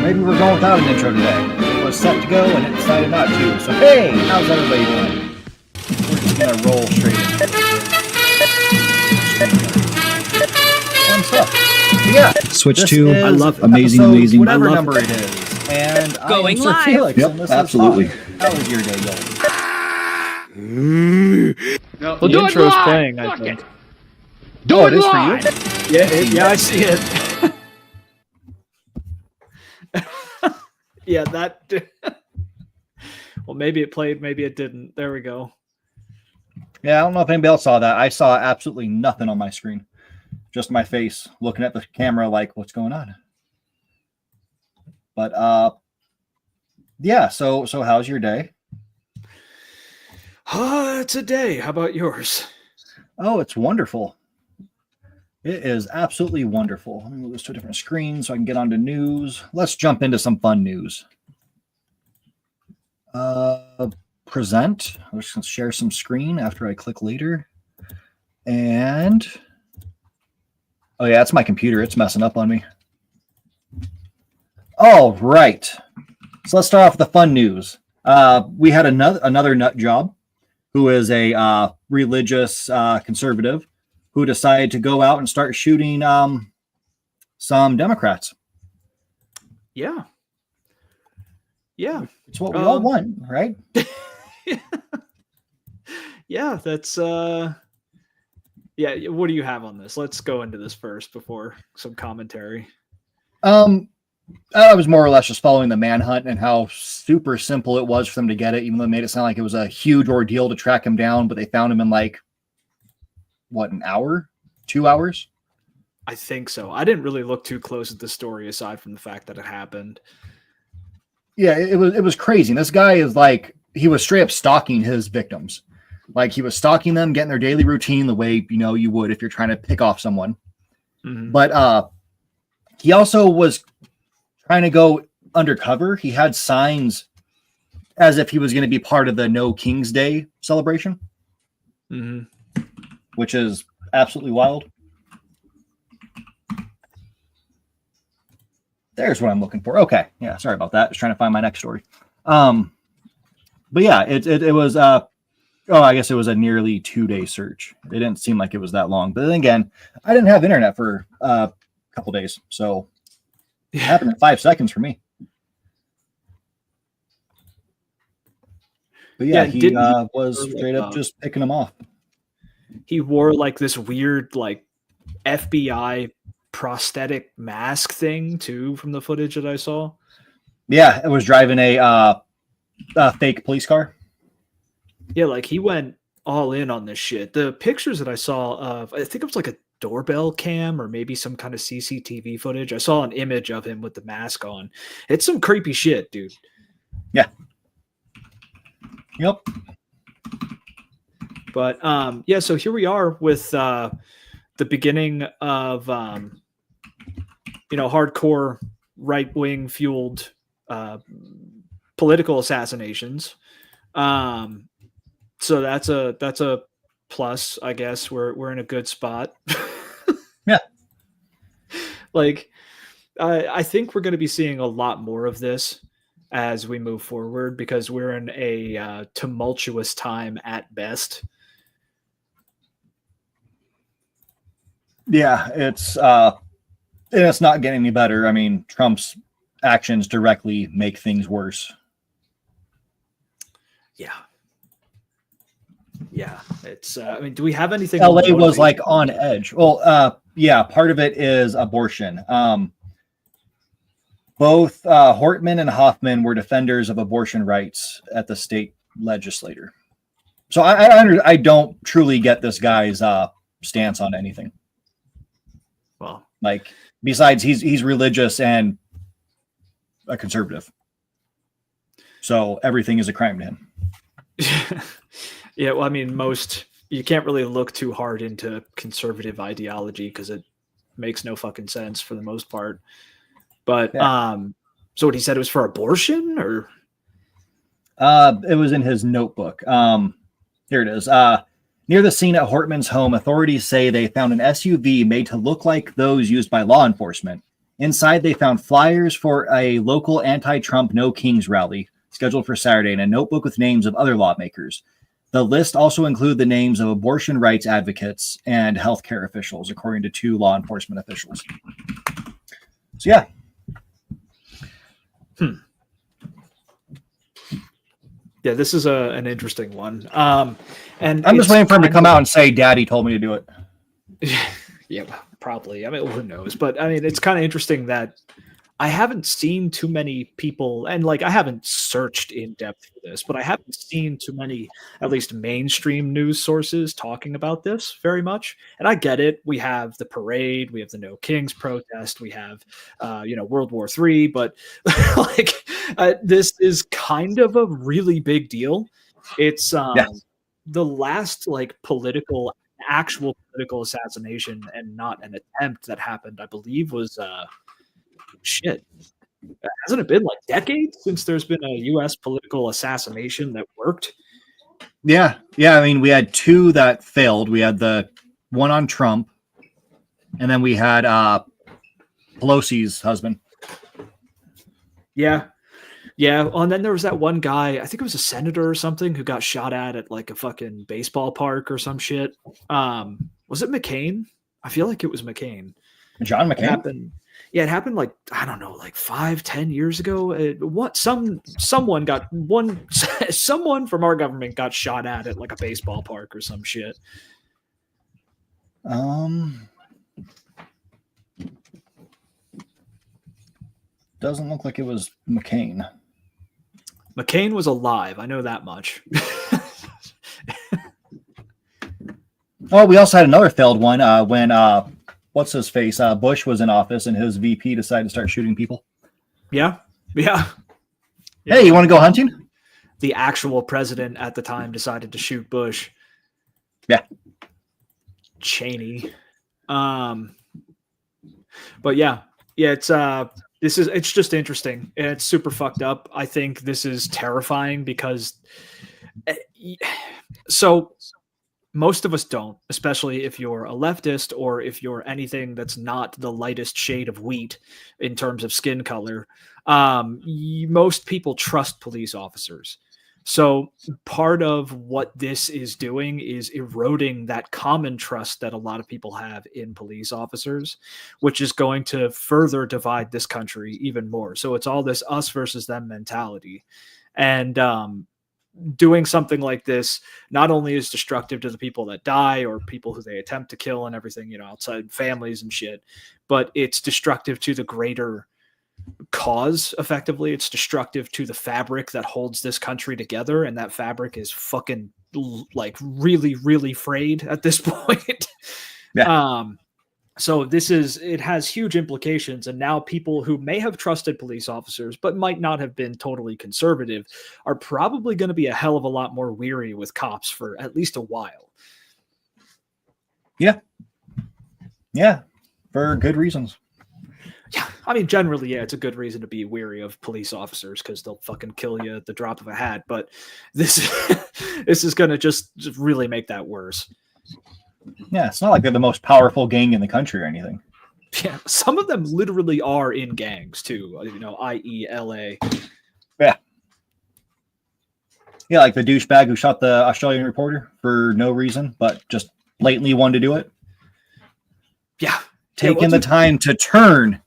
maybe we're going without an intro today. It was set to go and it decided not to. So hey, how's everybody doing? We're just gonna roll straight in. Fun stuff. Yeah. Switch to I love amazing. Whatever number it is. And Going I am SirFelix. Yep, and this absolutely. Is How is your day going? No, the intro's playing, I think. Do it is for you? Yeah, I see it. Yeah, that. Well, maybe it played, maybe it didn't. There we go. Yeah, I don't know if anybody else saw that. I saw absolutely nothing on my screen. Just my face looking at the camera like, what's going on? But yeah, so how's your day? It's a day. How about yours? Oh, it's wonderful. It is absolutely wonderful. Let me move this to a different screen so I can get onto news. Let's jump into some fun news. Present. I'm just going to share some screen after I click later. And oh yeah, that's my computer. It's messing up on me. All right. So let's start off with the fun news. We had another nut job who is a religious conservative who decided to go out and start shooting some Democrats. Yeah. Yeah. It's what we all want, right? Yeah, that's yeah, what do you have on this? Let's go into this first before some commentary. I was more or less just following the manhunt and how super simple it was for them to get it, even though it made it sound like it was a huge ordeal to track him down, but they found him in like what, an hour? 2 hours? I think so. I didn't really look too close at the story aside from the fact that it happened. Yeah, it was crazy. And this guy is like, he was straight up stalking his victims. Like he was stalking them, getting their daily routine the way, you know, you would if you're trying to pick off someone. Mm-hmm. But he also was trying to go undercover. He had signs as if he was going to be part of the No King's Day celebration, which is absolutely wild. There's what I'm looking for. Okay. Yeah. Sorry about that. Just trying to find my next story. But yeah, it was, I guess it was a nearly 2-day search. It didn't seem like it was that long, but then again, I didn't have internet for a couple days. So it happened in 5 seconds for me. But yeah, he was straight up just picking them off. He wore like this weird, like FBI prosthetic mask thing too, from the footage that I saw. Yeah, it was driving a fake police car. Yeah, like he went all in on this shit. The pictures that I saw of, I think it was like a doorbell cam or maybe some kind of CCTV footage. I saw an image of him with the mask on. It's some creepy shit, dude. Yeah. Yep. But yeah, so here we are with the beginning of hardcore right-wing fueled political assassinations. So that's a plus, I guess. We're in a good spot. Yeah. Like I think we're going to be seeing a lot more of this as we move forward because we're in a tumultuous time at best. Yeah, it's not getting any better. I mean, Trump's actions directly make things worse. Yeah, it's. I mean, do we have anything? LA was like on edge. Well, yeah, part of it is abortion. Both Hortman and Hoffman were defenders of abortion rights at the state legislature. So I don't truly get this guy's stance on anything. Well, like besides he's religious and a conservative, so everything is a crime to him. Yeah, well, I mean, you can't really look too hard into conservative ideology because it makes no fucking sense for the most part. But yeah. So what he said was for abortion, or it was in his notebook. Here it is. Near the scene at Hortman's home, authorities say they found an SUV made to look like those used by law enforcement Inside, they found flyers for a local anti-Trump No Kings rally scheduled for Saturday and a notebook with names of other lawmakers. The list also included the names of abortion rights advocates and healthcare officials, according to 2 law enforcement officials. So, yeah. Yeah, this is an interesting one. And I'm just waiting for him to come out and say, Daddy told me to do it. Yeah, probably. I mean, who knows? But I mean, it's kind of interesting that I haven't seen too many people, and like I haven't searched in depth for this, but I haven't seen too many, at least mainstream news sources talking about this very much. And I get it. We have the parade, we have the No Kings protest, we have, World War III, but this is kind of a really big deal. It's the last actual political assassination and not an attempt that happened, I believe, was hasn't it been like decades since there's been a U.S. political assassination that worked? Yeah. I mean, we had 2 that failed. We had the one on Trump, and then we had Pelosi's husband. Yeah. Well, and then there was that one guy, I think it was a senator or something, who got shot at like a fucking baseball park or some shit. Was it McCain? I feel like it was McCain. John McCain? It happened like, I don't know, like 5-10 years ago. Someone from our government got shot at like a baseball park or some shit. Doesn't look like it was McCain. McCain was alive. I know that much. Oh, we also had another failed one when what's his face? Bush was in office and his VP decided to start shooting people. Yeah. Hey, you want to go hunting? The actual president at the time decided to shoot Bush. Yeah. Cheney. But yeah, it's just interesting. It's super fucked up. I think this is terrifying because most of us don't, especially if you're a leftist or if you're anything that's not the lightest shade of wheat in terms of skin color. Most people trust police officers. So part of what this is doing is eroding that common trust that a lot of people have in police officers, which is going to further divide this country even more. So it's all this us versus them mentality. And doing something like this not only is destructive to the people that die or people who they attempt to kill and everything, outside families and shit, but it's destructive to the greater cause. Effectively, it's destructive to the fabric that holds this country together, and that fabric is fucking like really, really frayed at this point. So it has huge implications, and now people who may have trusted police officers but might not have been totally conservative are probably going to be a hell of a lot more weary with cops for at least a while. Yeah, for good reasons. Yeah, I mean, generally, it's a good reason to be weary of police officers because they'll fucking kill you at the drop of a hat. But this is going to just really make that worse. Yeah, it's not like they're the most powerful gang in the country or anything. Yeah, some of them literally are in gangs too, i.e. LA. Yeah, like the douchebag who shot the Australian reporter for no reason, but just blatantly wanted to do it. Yeah. Taking the time to turn,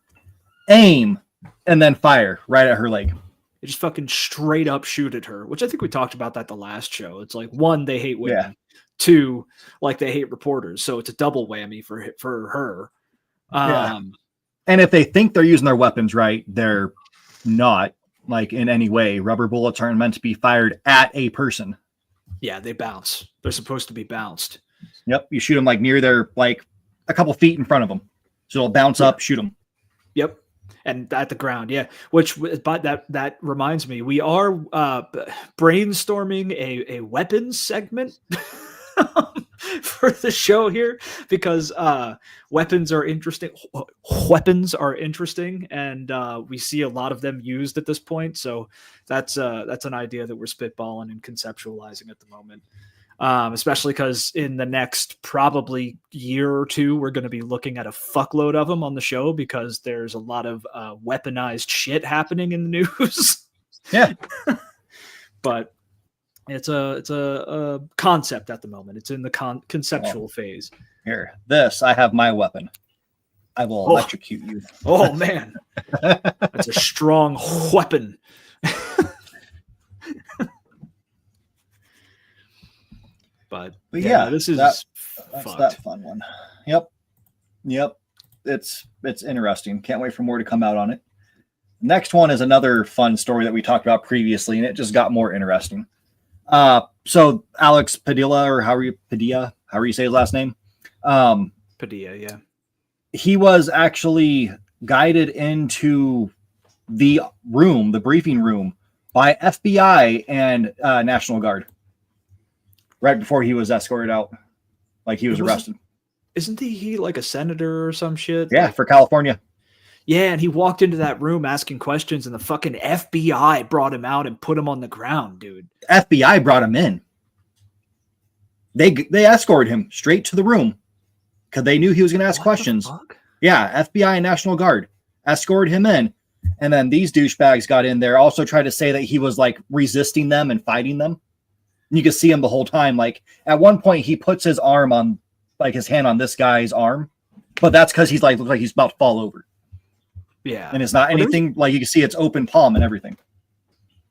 aim, and then fire right at her leg. They just fucking straight up shoot at her, which I think we talked about that the last show. It's like, 1, they hate women. Yeah. 2, like they hate reporters. So it's a double whammy for her. And if they think they're using their weapons right, they're not, like, in any way. Rubber bullets aren't meant to be fired at a person. Yeah, they bounce. They're supposed to be bounced. Yep. You shoot them like near their, like, a couple feet in front of them. So it'll bounce up, shoot them. Yep. And at the ground. Yeah. But that reminds me, we are brainstorming a weapons segment for the show here because weapons are interesting. And we see a lot of them used at this point. So that's an idea that we're spitballing and conceptualizing at the moment. especially because in the next probably year or two, we're going to be looking at a fuckload of them on the show because there's a lot of weaponized shit happening in the news. Yeah. But it's a concept at the moment. It's in the conceptual phase. Here, I have my weapon. I will electrocute you. Oh man, that's a strong weapon. But yeah, this is that's fucked. That fun one. Yep. It's interesting. Can't wait for more to come out on it. Next one is another fun story that we talked about previously, and it just got more interesting. So Alex Padilla, or however you say his last name, Padilla, yeah. He was actually guided into the briefing room, by FBI and National Guard right before he was escorted out, like he was arrested. Isn't he like a senator or some shit? Yeah, for California. Yeah, and he walked into that room asking questions, and the fucking FBI brought him out and put him on the ground, dude. FBI brought him in. They escorted him straight to the room because they knew he was going to ask questions. Yeah, FBI and National Guard escorted him in, and then these douchebags got in there. Also tried to say that he was like resisting them and fighting them. And you can see him the whole time. Like at one point, he puts his arm on, like his hand on this guy's arm, but that's because he's like looks like he's about to fall over. Yeah, and it's not anything like you can see it's open palm and everything.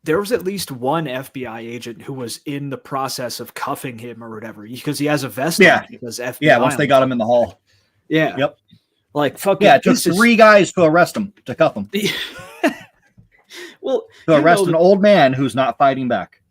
There was at least one FBI agent who was in the process of cuffing him or whatever because he has a vest. Yeah, on because FBI. Yeah, once they got him in the hall. Yeah. Yep. Like fucking. Yeah, it took 3 guys to arrest him, to cuff him. Well, to arrest an old man who's not fighting back.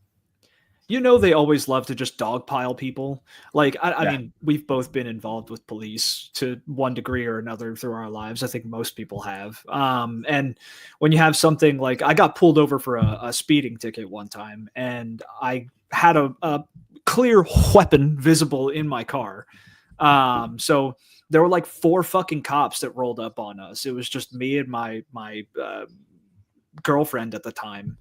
You know, they always love to just dogpile people. Like, I mean, we've both been involved with police to one degree or another through our lives. I think most people have. And when you have something like, I got pulled over for a speeding ticket one time, and I had a clear weapon visible in my car. So there were like 4 fucking cops that rolled up on us. It was just me and my girlfriend at the time.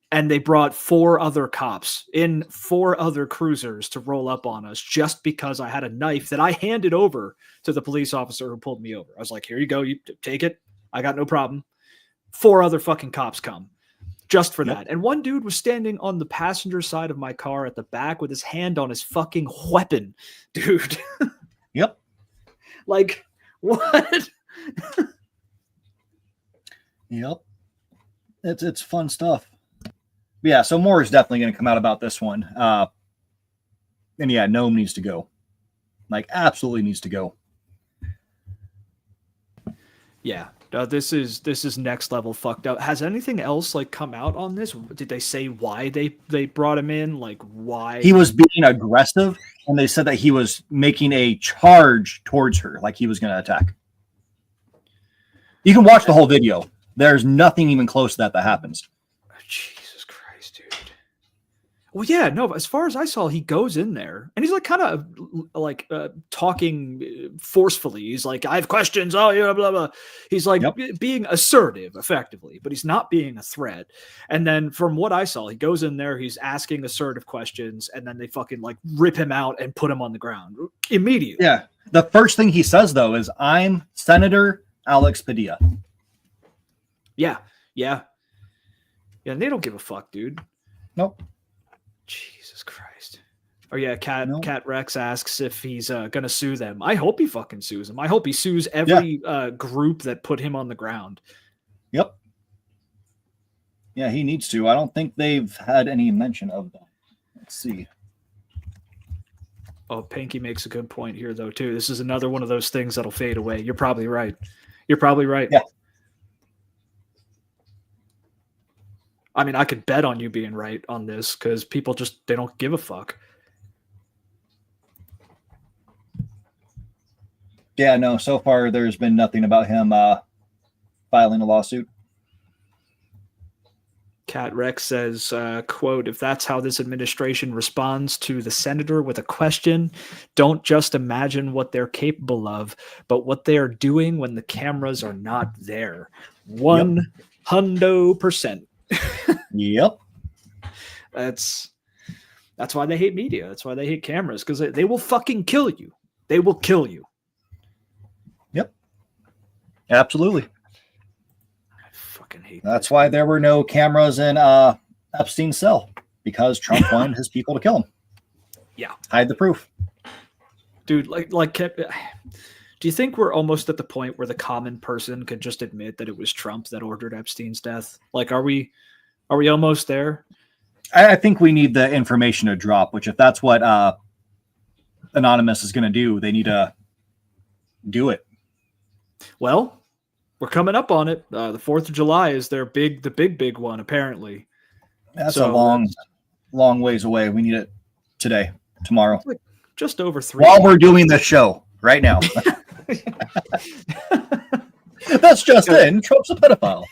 And they brought 4 other cops in 4 other cruisers to roll up on us just because I had a knife that I handed over to the police officer who pulled me over. I was like, here you go. You take it. I got no problem. 4 other fucking cops come just for that. And one dude was standing on the passenger side of my car at the back with his hand on his fucking weapon, dude. Yep. Like, what? Yep. It's fun stuff. Yeah, so more is definitely going to come out about this one. And yeah, Gnome needs to go. Like, absolutely needs to go. Yeah, this is next level fucked up. Has anything else like come out on this? Did they say why they brought him in? Like why he was being aggressive, and they said that he was making a charge towards her, like he was going to attack. You can watch the whole video. There's nothing even close to that happens. Jesus Christ, dude. Well, yeah, no, as far as I saw, he goes in there and he's like kind of like talking forcefully. He's like, I have questions. Oh, yeah, blah, blah. He's like being assertive effectively, but he's not being a threat. And then from what I saw, he goes in there, he's asking assertive questions, and then they fucking like rip him out and put him on the ground immediately. Yeah. The first thing he says, though, is I'm Senator Alex Padilla. Yeah. Yeah. Yeah. And they don't give a fuck, dude. Nope. Jesus Christ. Oh yeah, Cat Rex asks if he's gonna sue them. I hope he fucking sues them. I hope he sues every group that put him on the ground. Yep. Yeah, he needs to. I don't think they've had any mention of that. Let's see. Oh, Pinky makes a good point here though too. This is another one of those things that'll fade away. You're probably right. You're probably right. Yeah. I mean, I could bet on you being right on this because people just, they don't give a fuck. Yeah, no, so far there's been nothing about him filing a lawsuit. Cat Rex says, quote, if that's how this administration responds to the senator with a question, don't just imagine what they're capable of, but what they are doing when the cameras are not there. 100%. Yep. That's That's why they hate media. That's why they hate cameras, because they will fucking kill you. They will kill you. Yep. Absolutely. I fucking hate That's why there were no cameras in Epstein's cell, because Trump wanted his people to kill him. Yeah. Hide the proof. Dude, do you think we're almost at the point where the common person could just admit that it was Trump that ordered Epstein's death? Like, are we almost there? I think we need the information to drop, which if that's what Anonymous is going to do, they need to do it. Well, we're coming up on it. The 4th of July is the big one, apparently. That's a long ways away. We need it today, tomorrow. Like just over 3 While we're doing this show right now. That's just in. Trump's a pedophile.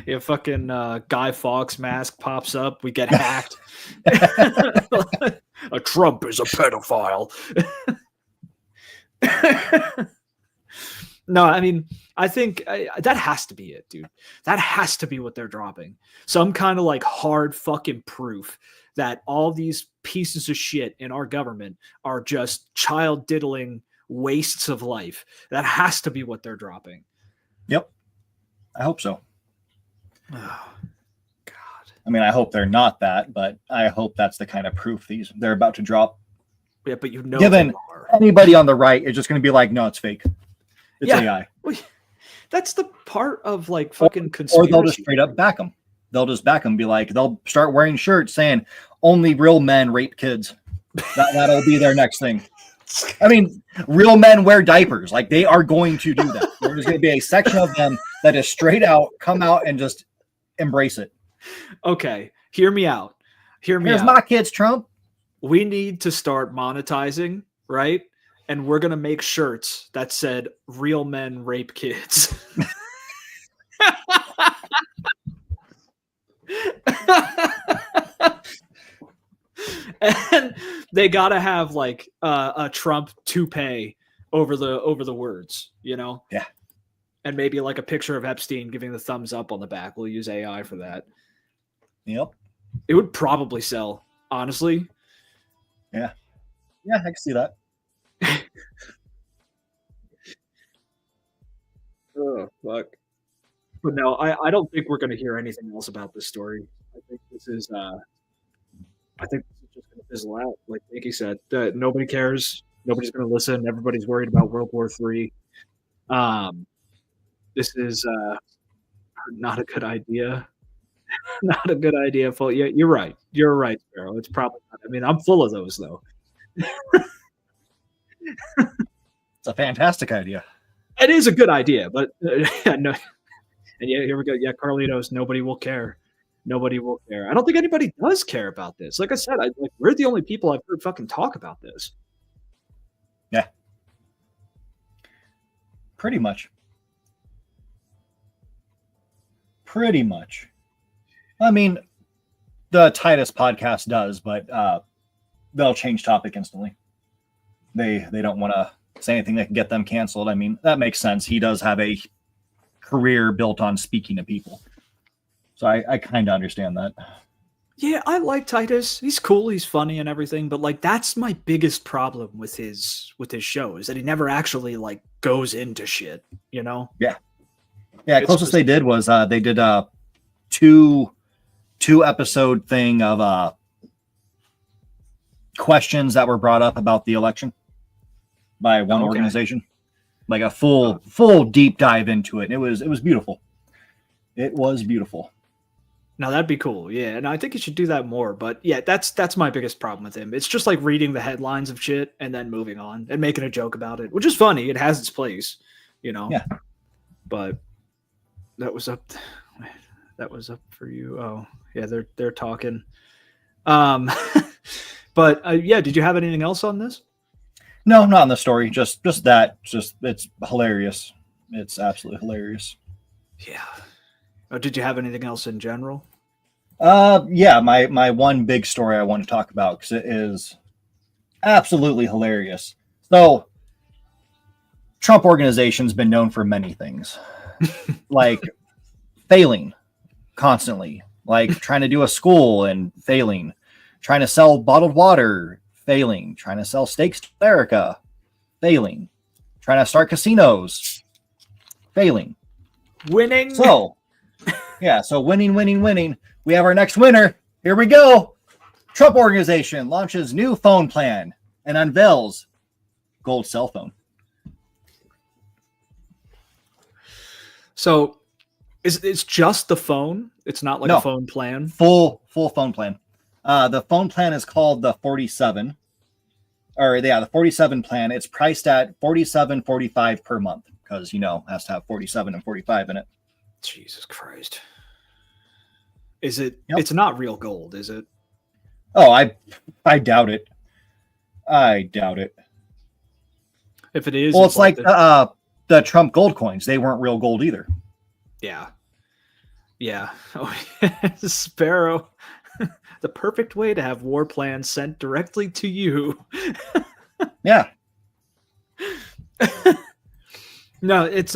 Yeah, fucking Guy Fawkes mask pops up. We get hacked. A Trump is a pedophile. No, I mean, I think that has to be it, dude. That has to be what they're dropping. Some kind of like hard fucking proof that all these pieces of shit in our government are just child diddling wastes of life. That has to be what they're dropping. Yep. I hope so. Oh, God. I mean, I hope they're not that, but I hope that's the kind of proof they're about to drop. Yeah, but you know, given anybody on the right is just going to be like, no, it's fake. It's AI. Well, that's the part of like fucking conspiracy. Or they'll just straight up back them. They'll just back them. Be like, they'll start wearing shirts saying only real men rape kids. That'll be their next thing. I mean, real men wear diapers. Like, they are going to do that. There's going to be a section of them that is straight out, come out and just embrace it. Okay, hear me out. Here's my kids, Trump. We need to start monetizing, right? And we're going to make shirts that said real men rape kids. And they got to have like a Trump toupee over the words, you know? Yeah. And maybe like a picture of Epstein giving the thumbs up on the back. We'll use AI for that. Yep. It would probably sell, honestly. Yeah. Yeah, I can see that. Oh, fuck. But no, I don't think we're going to hear anything else about this story. I think this is just going to fizzle out. Like Nikki said, nobody cares. Nobody's going to listen. Everybody's worried about World War III. This is not a good idea. Not a good idea. Yeah, you're right. You're right, Sparrow. It's probably not. I mean, I'm full of those, though. It's a fantastic idea. It is a good idea, but no. And yeah, here we go. Yeah, Carlitos, nobody will care. Nobody will care. I don't think anybody does care about this. Like I said, we're the only people I've heard fucking talk about this. Yeah. Pretty much. I mean, the Titus podcast does, but they'll change topic instantly. They don't want to say anything that can get them canceled. I mean, that makes sense. He does have a career built on speaking to people. So I kind of understand that. Yeah, I like Titus. He's cool. He's funny and everything. But like, that's my biggest problem with his show is that he never actually like goes into shit, you know? Yeah. Yeah. Closest they did was they did a two episode thing of questions that were brought up about the election by one organization, like a full deep dive into it. It was beautiful. It was beautiful. Now that'd be cool. Yeah. And I think he should do that more, but yeah, that's my biggest problem with him. It's just like reading the headlines of shit and then moving on and making a joke about it, which is funny. It has its place, you know? Yeah. But that was up for you. Oh yeah. They're talking. But yeah, did you have anything else on this? No, not on the story. Just that. It's hilarious. It's absolutely hilarious. Yeah. Oh, did you have anything else in general? Yeah, my one big story I want to talk about because it is absolutely hilarious. So, Trump organization's been known for many things, like failing constantly, like trying to do a school and failing, Trying to sell bottled water, failing. Trying to sell steaks to America, failing. Trying to start casinos, failing. Winning. So, yeah, so winning. We have our next winner. Here we go. Trump Organization launches new phone plan and unveils gold cell phone. So it's just the phone. It's not like a phone plan. Full phone plan. The phone plan is called the 47. The 47 plan. It's priced at $47.45 per month because it has to have 47 and 45 in it. Jesus Christ. Is it? Yep. It's not real gold, is it? Oh, I doubt it. I doubt it. If it is, well, it's like the Trump gold coins. They weren't real gold either. Yeah. Oh, Sparrow. The perfect way to have war plans sent directly to you. Yeah. No, it's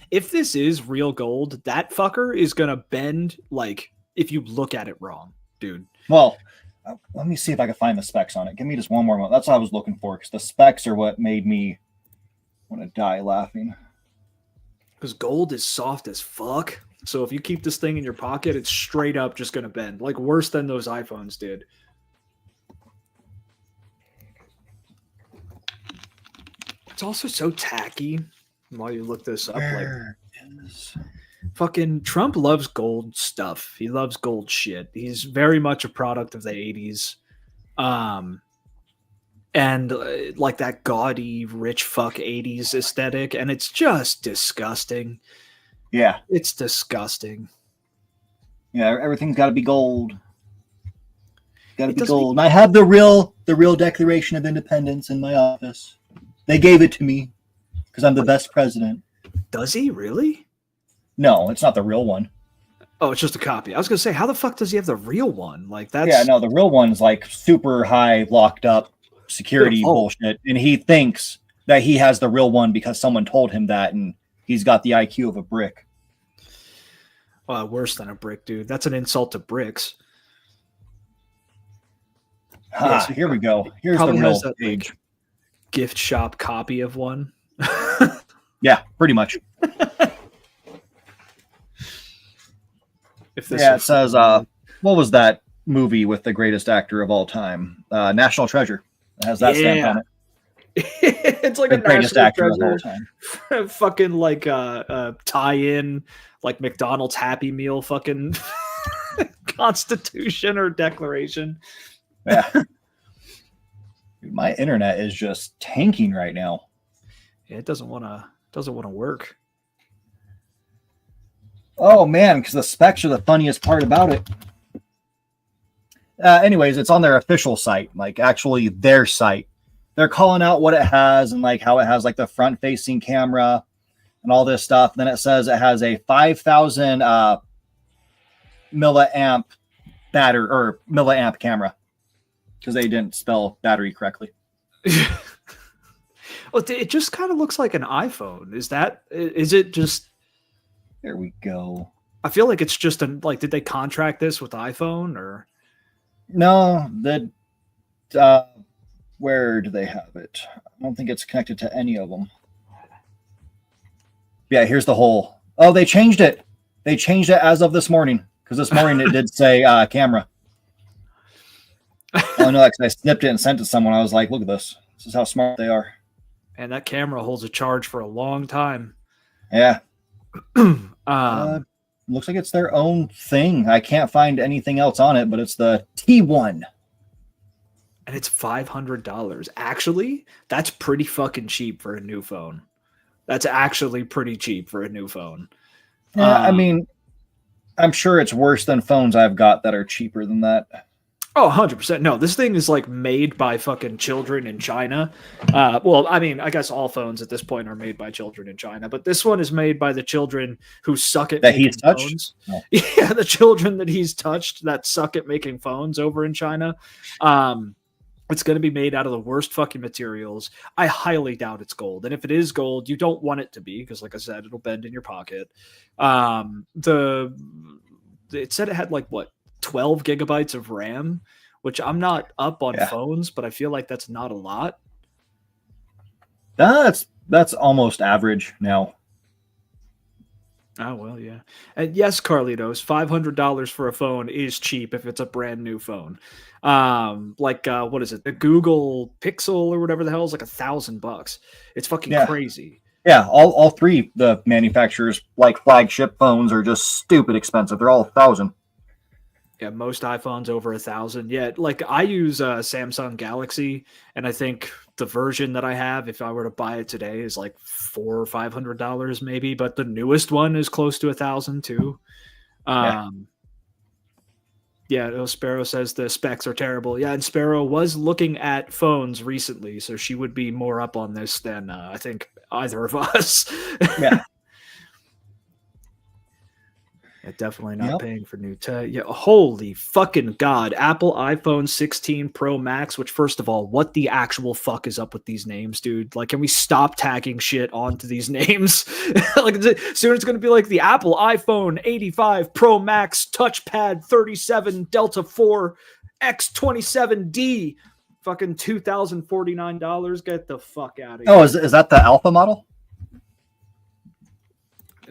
if this is real gold, that fucker is gonna bend like if you look at it wrong, dude. Well, let me see if I can find the specs on it. Give me just one more moment. That's what I was looking for because the specs are what made me want to die laughing. Because gold is soft as fuck. So if you keep this thing in your pocket, it's straight up just gonna bend, like worse than those iPhones did. It's also so tacky. While you look this up, fucking Trump loves gold stuff. He loves gold shit. He's very much a product of the 80s. And like that gaudy, rich fuck 80s aesthetic. And it's just disgusting. Yeah. It's disgusting. Yeah, everything's got to be gold. Got to be gold. And I have the real Declaration of Independence in my office. They gave it to me because I'm the best president. Does he really? No, it's not the real one. Oh, it's just a copy. I was going to say, how the fuck does he have the real one? Like that's... Yeah, no, the real one's like super high locked up security bullshit. And he thinks that he has the real one because someone told him that and he's got the IQ of a brick. Worse than a brick, dude. That's an insult to bricks. So here we go. Here's the real page. Like, gift shop copy of one. Yeah, pretty much. If this it says, what was that movie with the greatest actor of all time? National Treasure. It has that stamp on it. It's like the a greatest actor of all time. Fucking like tie-in, like McDonald's Happy Meal fucking Constitution or Declaration. Yeah. Dude, my internet is just tanking right now. Yeah, it doesn't want to work. Oh man, because the specs are the funniest part about it. Anyways, it's on their official site, like actually their site. They're calling out what it has and like how it has like the front facing camera and all this stuff. Then it says it has a 5,000 milliamp battery or milliamp camera because they didn't spell battery correctly. Well, it just kind of looks like an iPhone. Is it just... There we go. I feel like it's just did they contract this with iPhone or? No, where do they have it? I don't think it's connected to any of them. Yeah, here's the whole. Oh, they changed it. They changed it as of this morning because this morning it did say camera. Oh no, I snipped it and sent it to someone. I was like, look at this. This is how smart they are. And that camera holds a charge for a long time. Yeah. Looks like it's their own thing. I can't find anything else on it, but it's the T1. And it's $500. Actually, that's pretty fucking cheap for a new phone. That's actually pretty cheap for a new phone. Yeah, I mean, I'm sure it's worse than phones I've got that are cheaper than that. Oh, 100%. No, this thing is like made by fucking children in China. Well, I mean, I guess all phones at this point are made by children in China, but this one is made by the children who suck at making phones. No. Yeah, the children that he's touched that suck at making phones over in China. It's going to be made out of the worst fucking materials. I highly doubt it's gold. And if it is gold, you don't want it to be because, like I said, it'll bend in your pocket. It said it had like, what, 12 gigabytes of RAM, which I'm not up on Yeah. phones, but I feel like that's not a lot. That's almost average now. Oh, well, yeah. And yes, Carlitos, $500 for a phone is cheap if it's a brand new phone. What is it? The Google Pixel or whatever the hell is like $1,000. It's fucking crazy. Yeah, all three the manufacturers like flagship phones are just stupid expensive. They're all $1,000. Yeah, most iPhones over $1,000. Yeah, like I use Samsung Galaxy, and I think the version that I have, if I were to buy it today, is like $400 or $500 maybe. But the newest one is close to $1,000 too. Yeah, Sparrow says the specs are terrible. Yeah, and Sparrow was looking at phones recently, so she would be more up on this than I think either of us. Yeah. Yeah, definitely not paying for new tech. Yeah, holy fucking God. Apple iPhone 16 Pro Max, which first of all, what the actual fuck is up with these names, dude? Like, can we stop tagging shit onto these names? Like, soon it's going to be like the Apple iPhone 85 Pro Max touchpad 37 Delta 4 X27D. Fucking $2,049. Get the fuck out of here. Oh, is that the alpha model?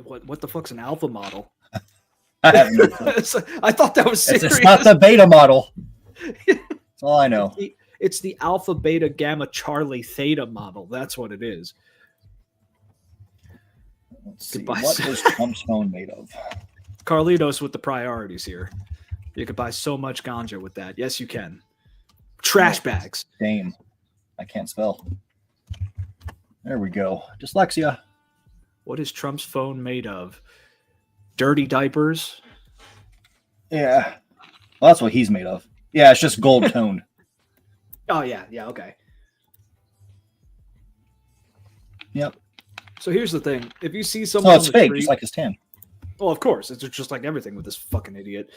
What the fuck's an alpha model? I have no clue. I thought that was serious. It's not the beta model. That's all I know. It's the alpha, beta, gamma, Charlie, theta model. That's what it is. Let's see. What is Trump's phone made of? Carlitos with the priorities here. You could buy so much ganja with that. Yes, you can. Trash bags. Damn. I can't spell. There we go. Dyslexia. What is Trump's phone made of? Dirty diapers. Yeah. Well, that's what he's made of. Yeah, it's just gold toned. Oh, yeah. Yeah, okay. Yep. So here's the thing. If you see someone Oh, it's on the fake, street, just like his tan. well, of course. It's just like everything with this fucking idiot.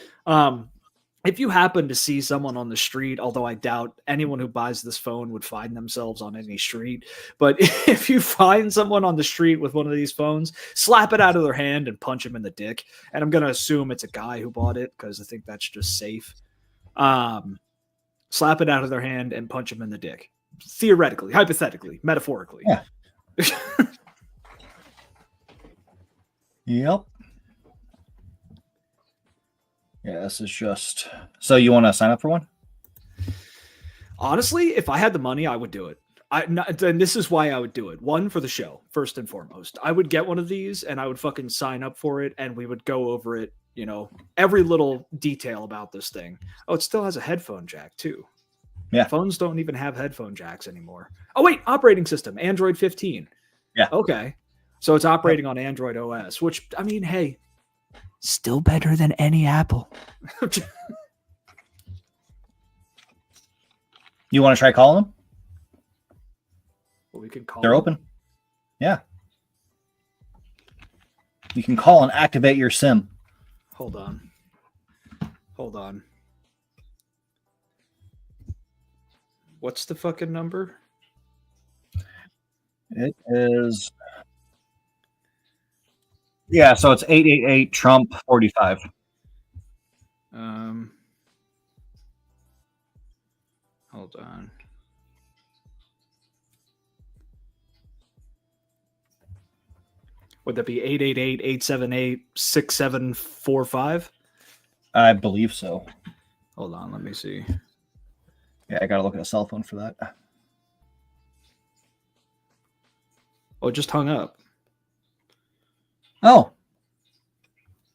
If you happen to see someone on the street, although I doubt anyone who buys this phone would find themselves on any street, but if you find someone on the street with one of these phones, slap it out of their hand and punch him in the dick. And I'm going to assume it's a guy who bought it because I think that's just safe. Slap it out of their hand and punch him in the dick. Theoretically, hypothetically, metaphorically. Yeah. Yep. Yeah, this is just... So you want to sign up for one? Honestly, if I had the money, I would do it. And this is why I would do it. One, for the show, first and foremost. I would get one of these and I would fucking sign up for it and we would go over it, you know, every little detail about this thing. Oh, it still has a headphone jack too. Yeah. Phones don't even have headphone jacks anymore. Oh, wait, operating system, Android 15. Yeah. Okay. So it's operating on Android OS, which, I mean, hey, still better than any Apple. You want to try calling them? Well, we could call They're them. open. Yeah. You can call and activate your SIM. Hold on. What's the fucking number? It is... Yeah, so it's 888 Trump 45. Hold on. Would that be 888-878-6745? I believe so. Hold on, let me see. Yeah, I got to look at a cell phone for that. Oh, it just hung up. Oh.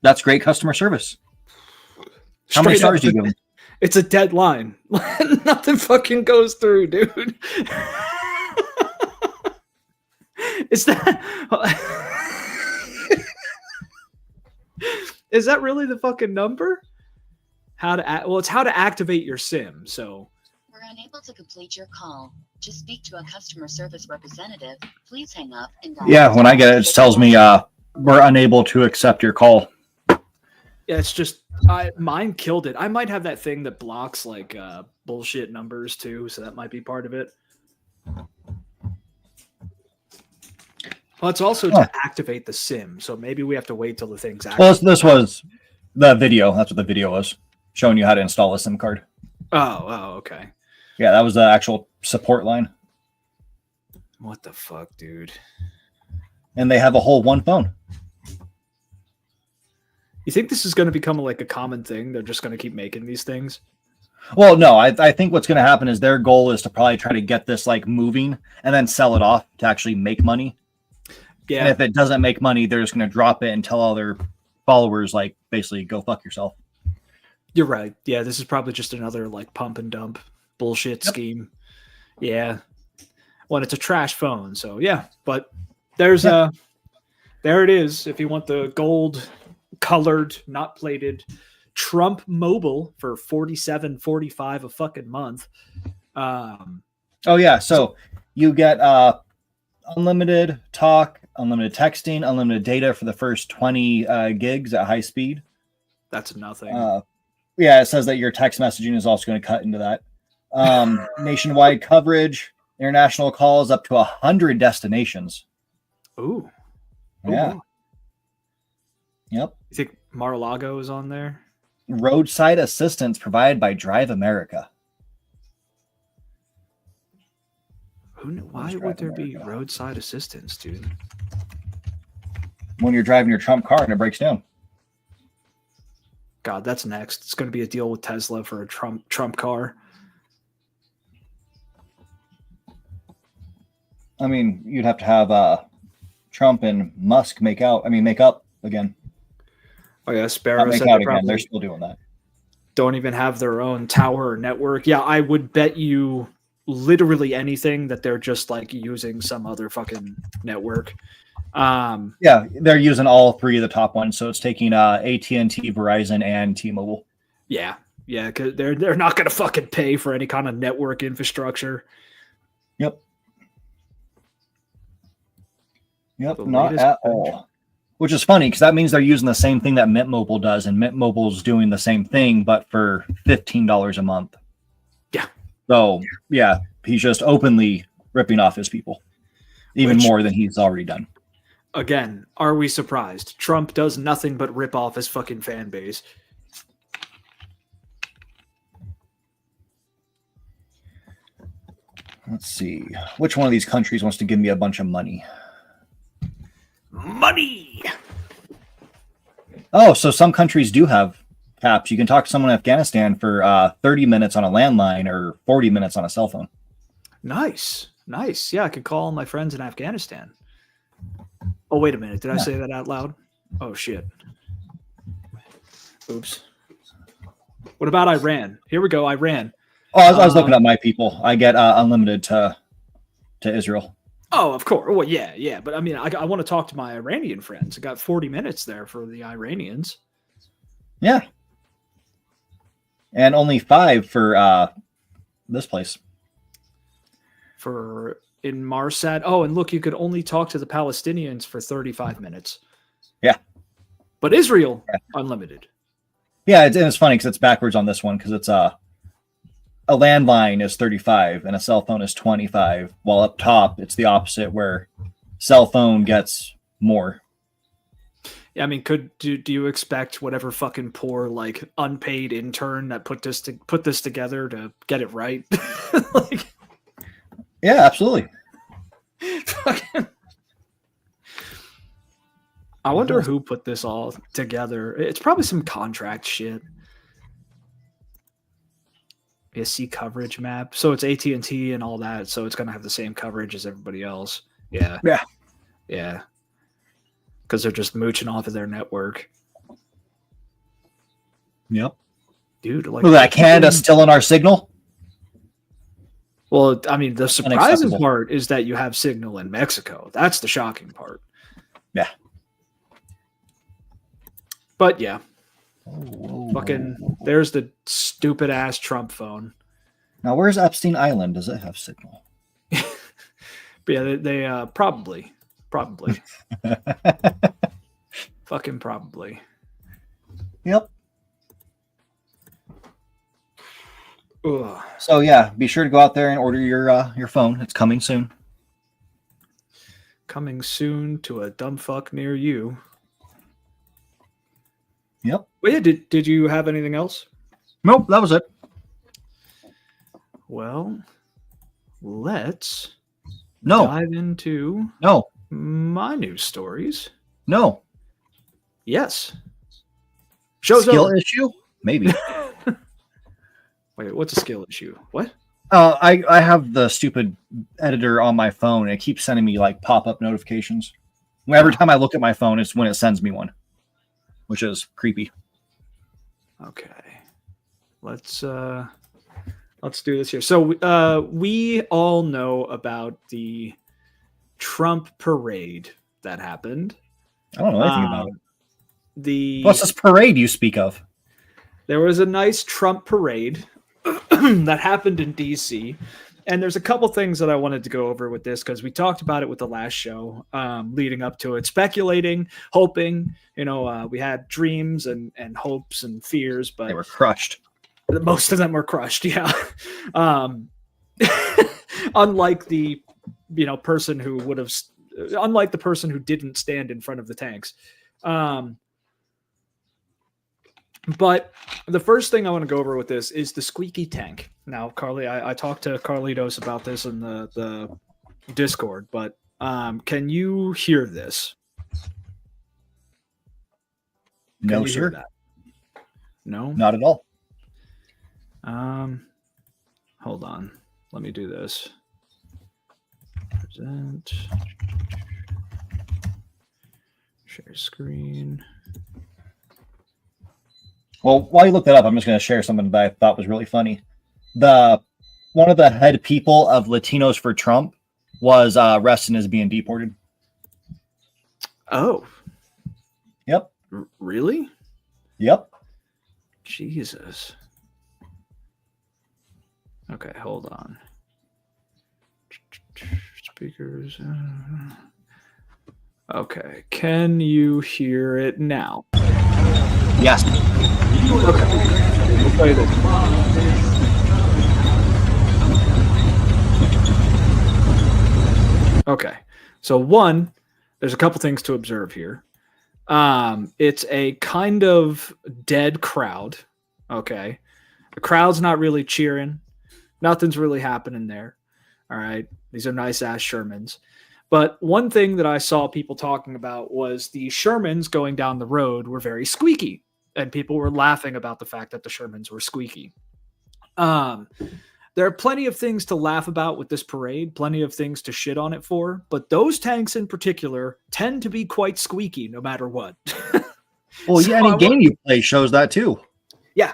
That's great customer service. How many stars do you give them? It's a dead line. Nothing fucking goes through, dude. Is that is that really the fucking number? It's how to activate your SIM. So we're unable to complete your call. To speak to a customer service representative, please hang up and dial. Yeah, when I get it, it tells me we're unable to accept your call. Yeah, it's just mine killed it. I might have that thing that blocks like bullshit numbers too, so that might be part of it. Well, it's also to activate the SIM, so maybe we have to wait till the thing's active. Well, this was the video. That's what the video was, showing you how to install a SIM card. Oh, okay. Yeah, that was the actual support line. What the fuck, dude? And they have a whole one phone. You think this is going to become like a common thing? They're just going to keep making these things? Well, no, I think what's going to happen is their goal is to probably try to get this like moving and then sell it off to actually make money. Yeah. And if it doesn't make money, they're just going to drop it and tell all their followers, like, basically go fuck yourself. You're right. Yeah, this is probably just another like pump and dump bullshit scheme. Yeah. Well, it's a trash phone, so yeah. But there's there it is. If you want the gold colored, not plated Trump Mobile for $47.45 a fucking month. Oh yeah, so you get unlimited talk, unlimited texting, unlimited data for the first 20 gigs at high speed. That's nothing. Yeah, it says that your text messaging is also going to cut into that. Nationwide coverage, international calls up to 100 destinations. Ooh. Yeah. Ooh. Yep. You think Mar-a-Lago is on there? Roadside assistance provided by Drive America. Why would there be roadside assistance, dude? When you're driving your Trump car and it breaks down. God, that's next. It's going to be a deal with Tesla for a Trump car. I mean, you'd have to have Trump and Musk make up again. Oh yeah, Sparrow said they're still doing that. Don't even have their own tower or network. Yeah, I would bet you literally anything that they're just like using some other fucking network. Yeah, they're using all three of the top ones, so it's taking AT&T, Verizon, and T-Mobile. Yeah, because they're not going to fucking pay for any kind of network infrastructure. Yep, not at all. Which is funny because that means they're using the same thing that Mint Mobile does, and Mint Mobile's doing the same thing, but for $15 a month. Yeah. So yeah, he's just openly ripping off his people, even more than he's already done. Again, are we surprised? Trump does nothing but rip off his fucking fan base. Let's see. Which one of these countries wants to give me a bunch of money? Money! Oh, so some countries do have caps. You can talk to someone in Afghanistan for 30 minutes on a landline or 40 minutes on a cell phone. Nice. Yeah, I could call my friends in Afghanistan. Oh, wait a minute. Did I say that out loud? Oh, shit. Oops. What about Iran? Here we go, Iran. Oh, I was looking at my people. I get unlimited to Israel. Oh, of course. Well, yeah. But I mean, I want to talk to my Iranian friends. I got 40 minutes there for the Iranians. Yeah. And only 5 for this place. In Marsad. Oh, and look, you could only talk to the Palestinians for 35 minutes. Yeah. But Israel, unlimited. Yeah, it's funny because it's backwards on this one because it's a landline is 35 and a cell phone is 25, while up top it's the opposite where cell phone gets more. Yeah, I mean, do you expect whatever fucking poor like unpaid intern that put this together to get it right? Like, yeah, absolutely. I wonder who put this all together. It's probably some contract shit. Yeah, see coverage map. So it's AT&T and all that. So it's going to have the same coverage as everybody else. Yeah. Because they're just mooching off of their network. Yep. Dude, like look at that. Canada's still in our signal. Well, I mean, the surprising part is that you have signal in Mexico. That's the shocking part. Yeah. But yeah. Whoa. Fucking, there's the stupid ass Trump phone. Now, where's Epstein Island? Does it have signal? But yeah, they probably. Fucking probably. Yep. Ugh. So yeah, be sure to go out there and order your phone. It's coming soon. Coming soon to a dumb fuck near you. Yep. Well, yeah, did you have anything else? Nope, that was it. Well, let's No, dive into no, my news stories. no. Yes. Show's Skill over. issue? Maybe. Wait, what's a skill issue? What? I have the stupid editor on my phone, and it keeps sending me like pop-up notifications. Every time I look at my phone, it's when it sends me one, which is creepy. Okay. Let's do this here. So we all know about the Trump parade that happened. I don't know anything about it. The What's this parade you speak of? There was a nice Trump parade that happened in DC. And there's a couple things that I wanted to go over with this because we talked about it with the last show leading up to it, speculating, hoping, we had dreams and hopes and fears, but They were crushed. most of them were crushed. Yeah. Unlike the, person who would have, unlike the person who didn't stand in front of the tanks. But the first thing I want to go over with this is the squeaky tank. Now, Carly, I talked to Carlitos about this in the Discord, but can you hear this? No, sir. That? No? Not at all. Hold on. Let me do this. Present. Share screen. Well, while you look that up, I'm just going to share something that I thought was really funny. One of the head people of Latinos for Trump was arrested as being deported. Oh. Yep. Really? Yep. Jesus. Okay, hold on. Speakers. Okay, can you hear it now? Yes. Okay. We'll play this. Okay. So one, there's a couple things to observe here. It's a kind of dead crowd. Okay. The crowd's not really cheering. Nothing's really happening there. All right. These are nice ass Shermans. But one thing that I saw people talking about was the Shermans going down the road were very squeaky. And people were laughing about the fact that the Shermans were squeaky. There are plenty of things to laugh about with this parade, plenty of things to shit on it for, but those tanks in particular tend to be quite squeaky no matter what. Well, yeah, any game you play shows that too. Yeah.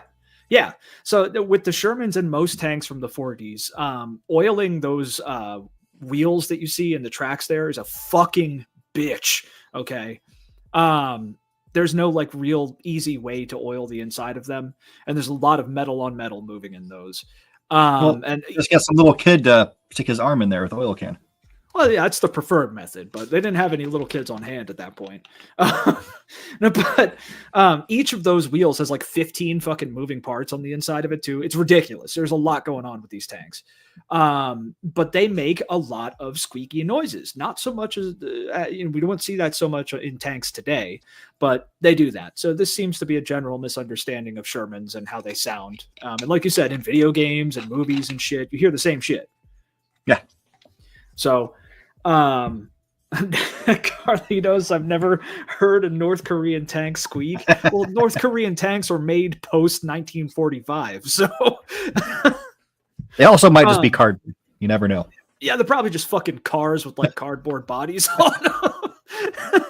Yeah. So with the Shermans and most tanks from the 40s, oiling those wheels that you see in the tracks there is a fucking bitch. Okay. There's no like real easy way to oil the inside of them. And there's a lot of metal on metal moving in those. And just get some little kid to stick his arm in there with an oil can. Well, yeah, that's the preferred method, but they didn't have any little kids on hand at that point. But each of those wheels has like 15 fucking moving parts on the inside of it too. It's ridiculous. There's a lot going on with these tanks. But they make a lot of squeaky noises. Not so much as, we don't see that so much in tanks today, but they do that. So this seems to be a general misunderstanding of Shermans and how they sound. And like you said, in video games and movies and shit, you hear the same shit. Yeah. So, Carlitos, I've never heard a North Korean tank squeak. Well, North Korean tanks were made post 1945, so they also might just be cardboard. You never know. Yeah, they're probably just fucking cars with like cardboard bodies on them.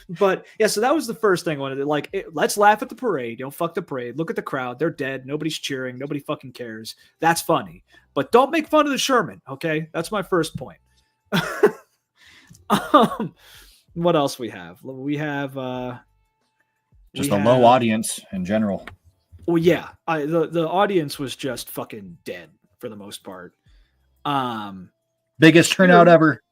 But yeah, so that was the first thing I wanted to let's laugh at the parade. Don't fuck the parade. Look at the crowd. They're dead. Nobody's cheering. Nobody fucking cares. That's funny. But don't make fun of the Sherman. Okay. That's my first point. What else we have? We have, just a low audience in general. Well, yeah, the audience was just fucking dead for the most part. Biggest turnout ever.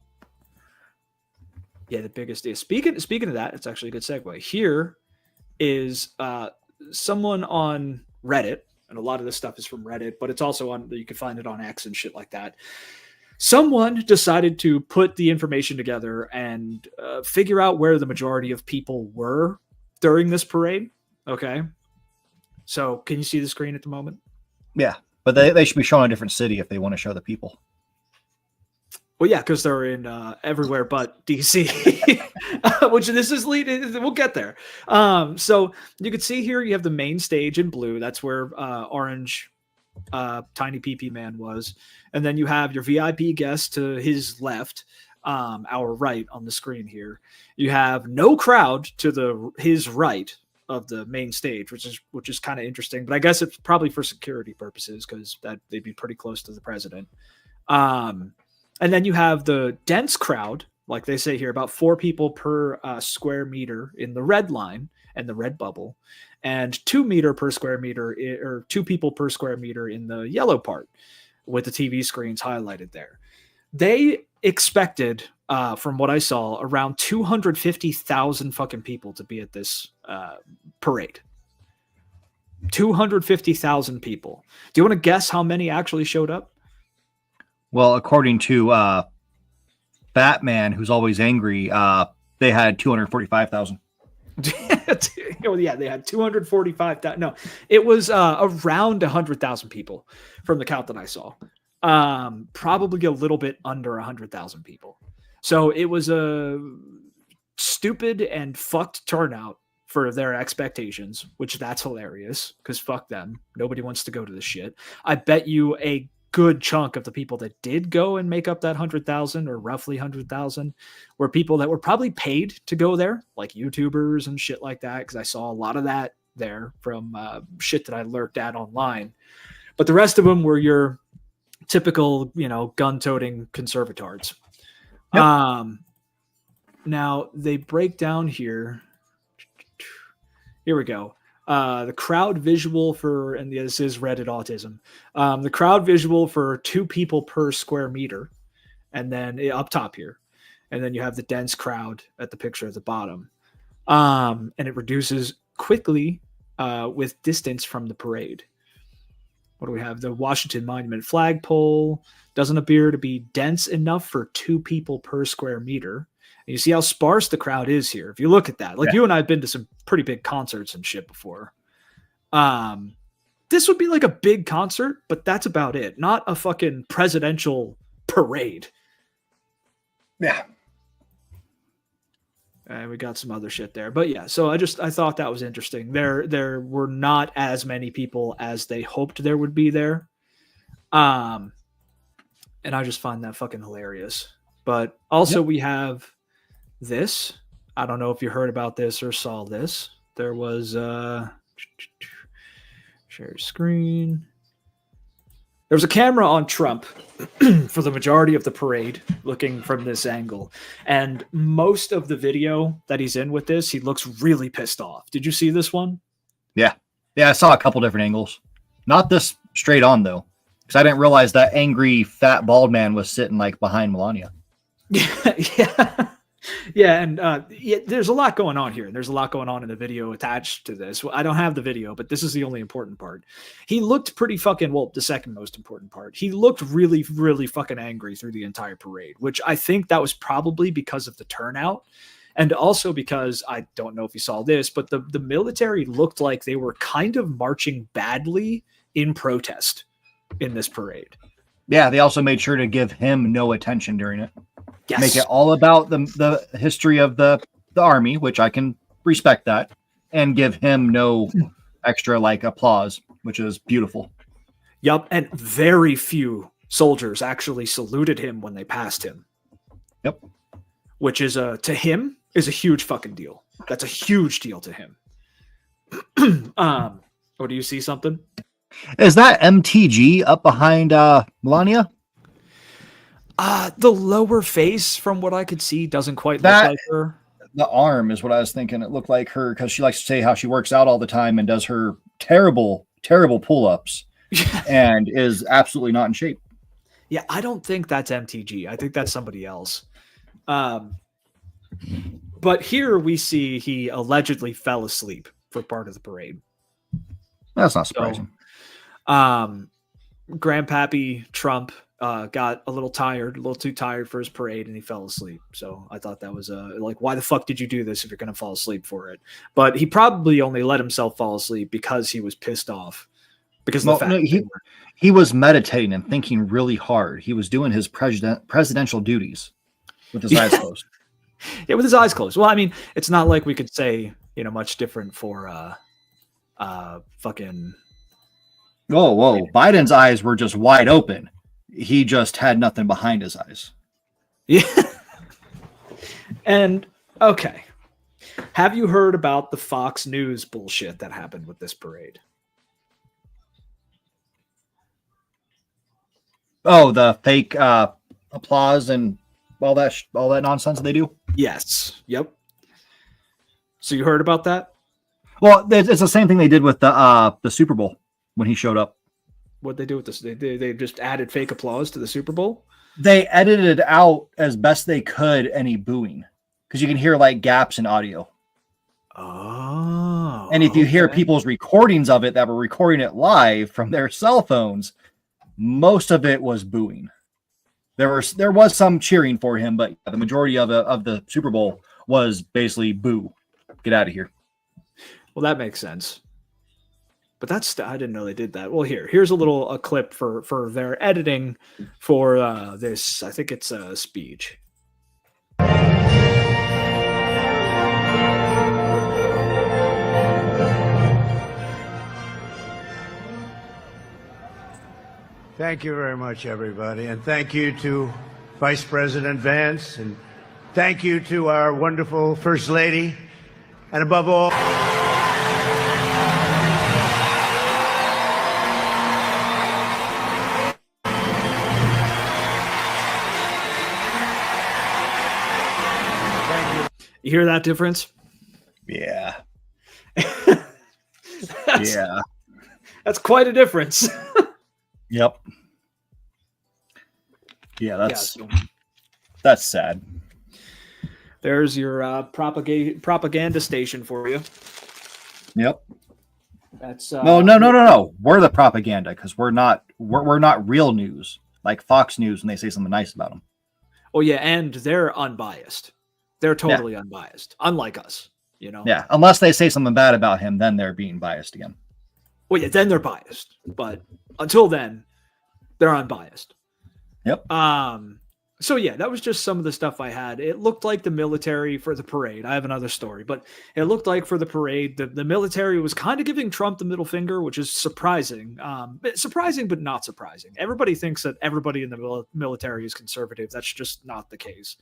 Yeah, the biggest is speaking of that, it's actually a good segue. Here is someone on Reddit, and a lot of this stuff is from Reddit, but it's also you can find it on X and shit like that. Someone decided to put the information together and figure out where the majority of people were during this parade. Okay. So can you see the screen at the moment? Yeah, but But they should be shown a different city if they want to show the people. Well, yeah, because they're in everywhere but DC, which this is leading. We'll get there. So you can see here you have the main stage in blue. That's where orange Tiny PP Man was. And then you have your VIP guest to his left, our right on the screen here. You have no crowd to his right of the main stage, which is kind of interesting. But I guess it's probably for security purposes because that they'd be pretty close to the president. And then you have the dense crowd, like they say here, about 4 people per square meter in the red line and the red bubble, and 2 meter per square meter, or 2 people per square meter in the yellow part with the TV screens highlighted there. They expected, from what I saw, around 250,000 fucking people to be at this parade. 250,000 people. Do you want to guess how many actually showed up? Well, according to Batman, who's always angry, they had 245,000. Oh, yeah, they had 245,000. No, it was around 100,000 people from the count that I saw. Probably a little bit under 100,000 people. So it was a stupid and fucked turnout for their expectations, which that's hilarious because fuck them. Nobody wants to go to this shit. I bet you a good chunk of the people that did go and make up that 100,000 or roughly 100,000 were people that were probably paid to go there, like YouTubers and shit like that. Cause I saw a lot of that there from shit that I lurked at online, but the rest of them were your typical, gun-toting conservatards. Yep. Now they break down here. Here we go. The crowd visual for, and this is Reddit autism, the crowd visual for 2 people per square meter, and then up top here, and then you have the dense crowd at the picture at the bottom, and it reduces quickly with distance from the parade. What do we have? The Washington Monument flagpole doesn't appear to be dense enough for 2 people per square meter. You see how sparse the crowd is here. If you look at that, like you and I have been to some pretty big concerts and shit before. This would be like a big concert, but that's about it. Not a fucking presidential parade. Yeah. And we got some other shit there, but yeah. So I thought that was interesting. There were not as many people as they hoped there would be there. And I just find that fucking hilarious. But also we have this. I don't know if you heard about this or saw this. There was share screen. There was a camera on Trump for the majority of the parade looking from this angle. And most of the video that he's in with this, he looks really pissed off. Did you see this one? Yeah. Yeah, I saw a couple different angles. Not this straight on, though. Because I didn't realize that angry, fat, bald man was sitting, like, behind Melania. Yeah. Yeah, and there's a lot going on here. There's a lot going on in the video attached to this. I don't have the video, but this is the only important part. He looked pretty fucking, the second most important part. He looked really, really fucking angry through the entire parade, which I think that was probably because of the turnout. And also because, I don't know if you saw this, but the military looked like they were kind of marching badly in protest in this parade. Yeah, they also made sure to give him no attention during it. Yes. Make it all about the history of the army, which I can respect that, and give him no extra applause, which is beautiful. Yup, and very few soldiers actually saluted him when they passed him. Yep. Which is to him is a huge fucking deal. That's a huge deal to him. Or do you see something? Is that MTG up behind Melania? The lower face, from what I could see, doesn't quite look like her. The arm is what I was thinking. It looked like her because she likes to say how she works out all the time and does her terrible, terrible pull-ups and is absolutely not in shape. Yeah, I don't think that's MTG. I think that's somebody else. But here we see he allegedly fell asleep for part of the parade. That's not surprising. So, Grandpappy Trump got a little too tired for his parade, and he fell asleep. So I thought that was why the fuck did you do this if you're going to fall asleep for it? But he probably only let himself fall asleep because he was pissed off because of Well, the fact no, that he was meditating and thinking really hard. He was doing his presidential duties with his eyes closed. yeah, with his eyes closed. Well, I mean, it's not like we could say, much different for fucking. Whoa. Biden's eyes were just wide open. He just had nothing behind his eyes. Yeah. And okay. Have you heard about the Fox News bullshit that happened with this parade? Oh, the fake applause and all that nonsense they do. Yes. Yep. So you heard about that? Well, it's the same thing they did with the Super Bowl when he showed up. What'd they do with this? They just added fake applause to the Super Bowl? They edited out as best they could any booing because you can hear like gaps in audio. Oh. And if you hear people's recordings of it that were recording it live from their cell phones, most of it was booing. There was some cheering for him, but the majority of the Super Bowl was basically boo. Get out of here. Well, that makes sense. But I didn't know they did that. Well, here's a clip for their editing for this. I think it's a speech. Thank you very much, everybody. And thank you to Vice President Vance. And thank you to our wonderful First Lady. And above all, you hear that difference? Yeah. That's quite a difference. Yep. Yeah, that's sad. There's your propaganda station for you. Yep. That's no. We're the propaganda because we're not real news like Fox News when they say something nice about them. Oh yeah, and they're unbiased. They're totally unbiased, unlike us. Yeah, unless they say something bad about him, then they're being biased again. Well, yeah, then they're biased. But until then, they're unbiased. Yep. So yeah, that was just some of the stuff I had. It looked like the military for the parade. I have another story, but it looked like for the parade, the military was kind of giving Trump the middle finger, which is surprising. Surprising, but not surprising. Everybody thinks that everybody in the military is conservative. That's just not the case.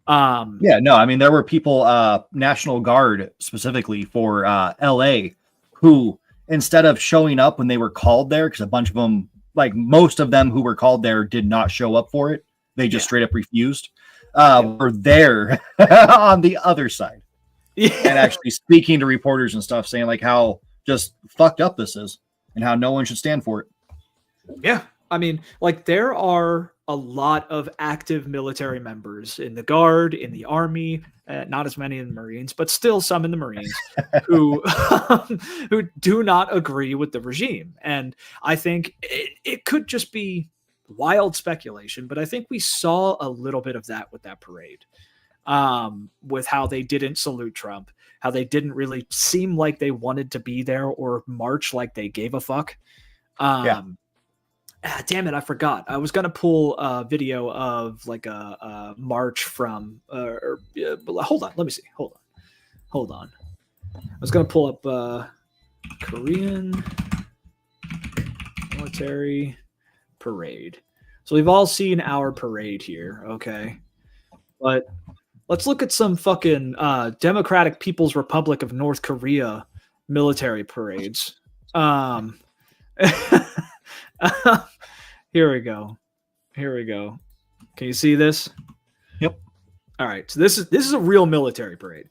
I mean, there were people, National Guard specifically for LA, who instead of showing up when they were called there, because a bunch of them, like most of them who were called there, did not show up for it. They just straight up refused. Were there on the other side, and actually speaking to reporters and stuff, saying like how just fucked up this is, and how no one should stand for it. Yeah, I mean, like there are a lot of active military members in the Guard, in the Army, not as many in the Marines, but still some in the Marines who do not agree with the regime, and I think it could just be wild speculation, but I think we saw a little bit of that with that parade, with how they didn't salute Trump, how they didn't really seem like they wanted to be there or march like they gave a fuck. Damn it, I forgot. I was going to pull a video of like a march from hold on, let me see. Hold on. I was going to pull up Korean military parade. So we've all seen our parade here, okay? But let's look at some fucking Democratic People's Republic of North Korea military parades. Here we go. Can you see this? Yep. All right. So this is a real military parade.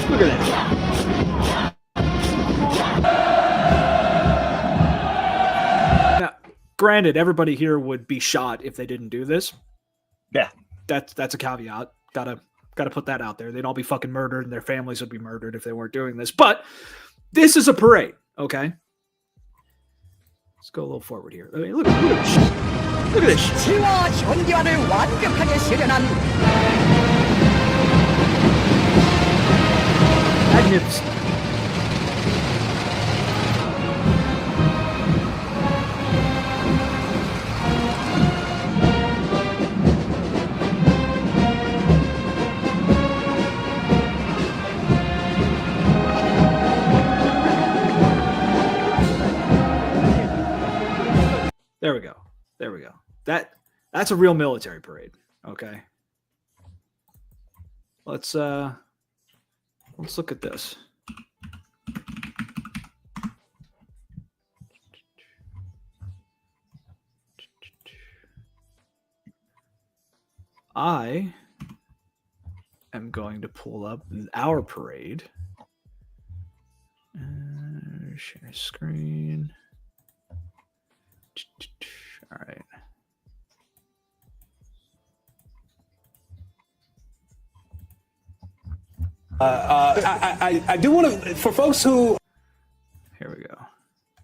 Look at that. Now, granted, everybody here would be shot if they didn't do this. Yeah. That's a caveat. Gotta Got to put that out there. They'd all be fucking murdered and their families would be murdered if they weren't doing this. But this is a parade, okay? Let's go a little forward here. I mean, look at this shit. Look at this shit. 치와 현대화를 완벽하게 실현한 Magnificent. There we go. There we go. That's a real military parade. Okay. Let's look at this. I am going to pull up our parade. Share screen. All right. I do want to, for folks who. Here we go.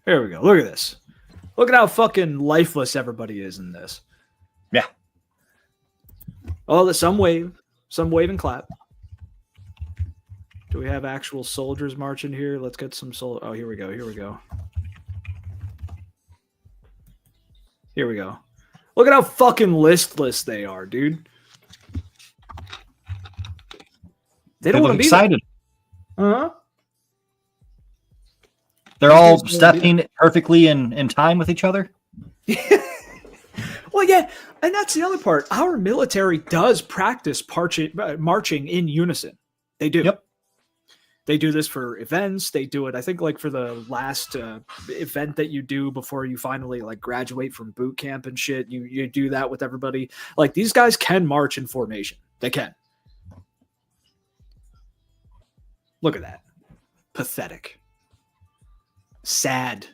Here we go. Look at this. Look at how fucking lifeless everybody is in this. Yeah. Oh, some wave and clap. Do we have actual soldiers marching here? Let's get some Oh, here we go. Here we go. Here we go. Look at how fucking listless they are, dude. They don't want to be excited. Huh? They're all stepping perfectly in time with each other. Well, yeah, and that's the other part. Our military does practice marching in unison. They do. Yep. They do this for events. They do it, I think, like for the last event that you do before you finally like graduate from boot camp and shit. You do that with everybody. Like these guys can march in formation. They can. Look at that. Pathetic. Sad.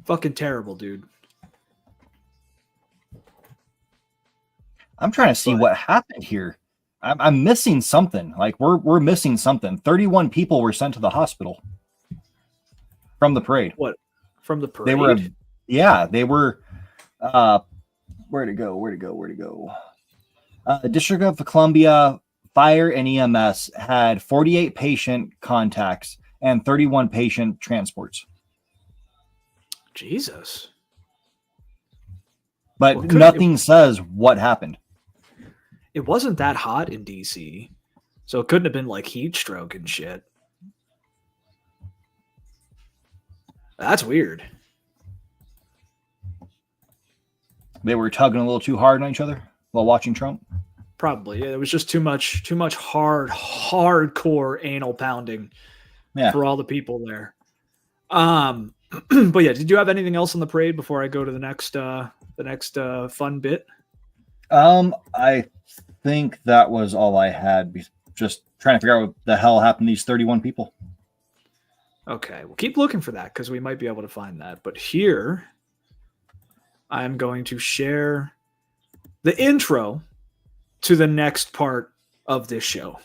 Fucking terrible, dude. I'm trying to see what happened here. I'm missing something. Like we're missing something. 31 people were sent to the hospital from the parade. What? From the parade? They were. Where'd it go? District of Columbia Fire and EMS had 48 patient contacts and 31 patient transports. Jesus. But nothing says what happened. It wasn't that hot in DC, so it couldn't have been like heat stroke and shit. That's weird. They were tugging a little too hard on each other while watching Trump. Probably. Yeah, it was just too much hardcore anal pounding for all the people there. But yeah, did you have anything else on the parade before I go to the next fun bit? I think that was all I had. Just trying to figure out what the hell happened to these 31 people. Okay, we'll keep looking for that because we might be able to find that. But here, I'm going to share the intro to the next part of this show.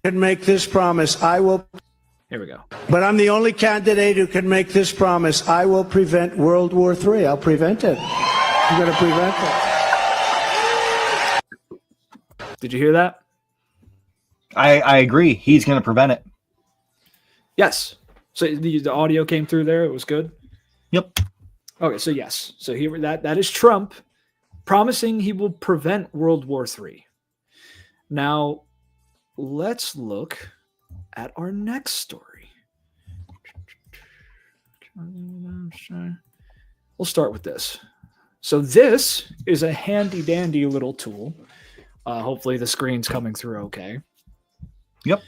Can make this promise. I will. Here we go. But I'm the only candidate who can make this promise. I will prevent World War III. I'll prevent it. I'm going to prevent it. Did you hear that? I agree. He's going to prevent it. Yes. So the audio came through there. It was good. Yep. Okay. So yes. So here that is Trump promising he will prevent World War III. Now, let's look at our next story. We'll start with this. So this is a handy dandy little tool. Hopefully the screen's coming through okay. Yep.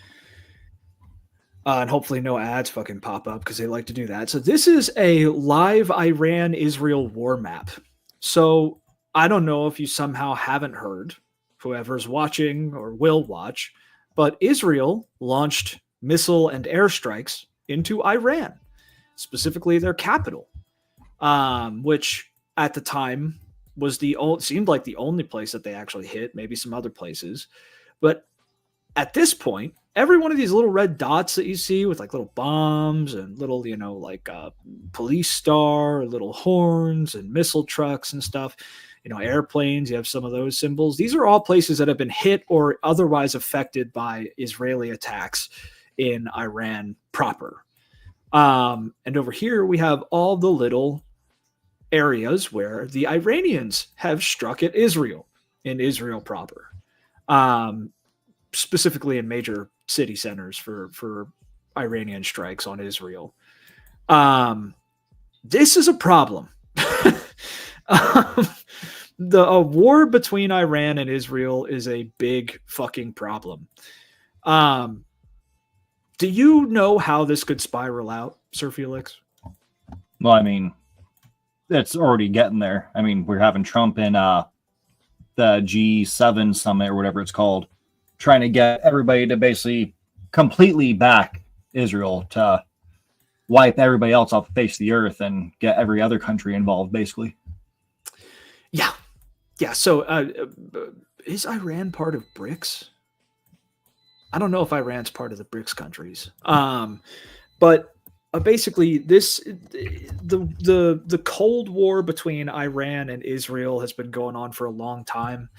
And hopefully no ads fucking pop up because they like to do that. So this is a live Iran-Israel war map. So I don't know if you somehow haven't heard, whoever's watching or will watch, but Israel launched missile and airstrikes into Iran. specifically their capital, which at the time was seemed like the only place that they actually hit, maybe some other places. But at this point, every one of these little red dots that you see with like little bombs and little, like police star, little horns and missile trucks and stuff, airplanes, you have some of those symbols. These are all places that have been hit or otherwise affected by Israeli attacks in Iran proper. And over here, we have all the little areas where the Iranians have struck at Israel in Israel proper, specifically in major city centers for Iranian strikes on Israel. This is a problem. A war between Iran and Israel is a big fucking problem. Do you know how this could spiral out, Sir Felix? Well, I mean, it's already getting there. I mean, we're having Trump in the G7 summit or whatever it's called, trying to get everybody to basically completely back Israel to wipe everybody else off the face of the earth and get every other country involved, basically. Yeah. So is Iran part of BRICS? I don't know if Iran's part of the BRICS countries. But basically the Cold War between Iran and Israel has been going on for a long time.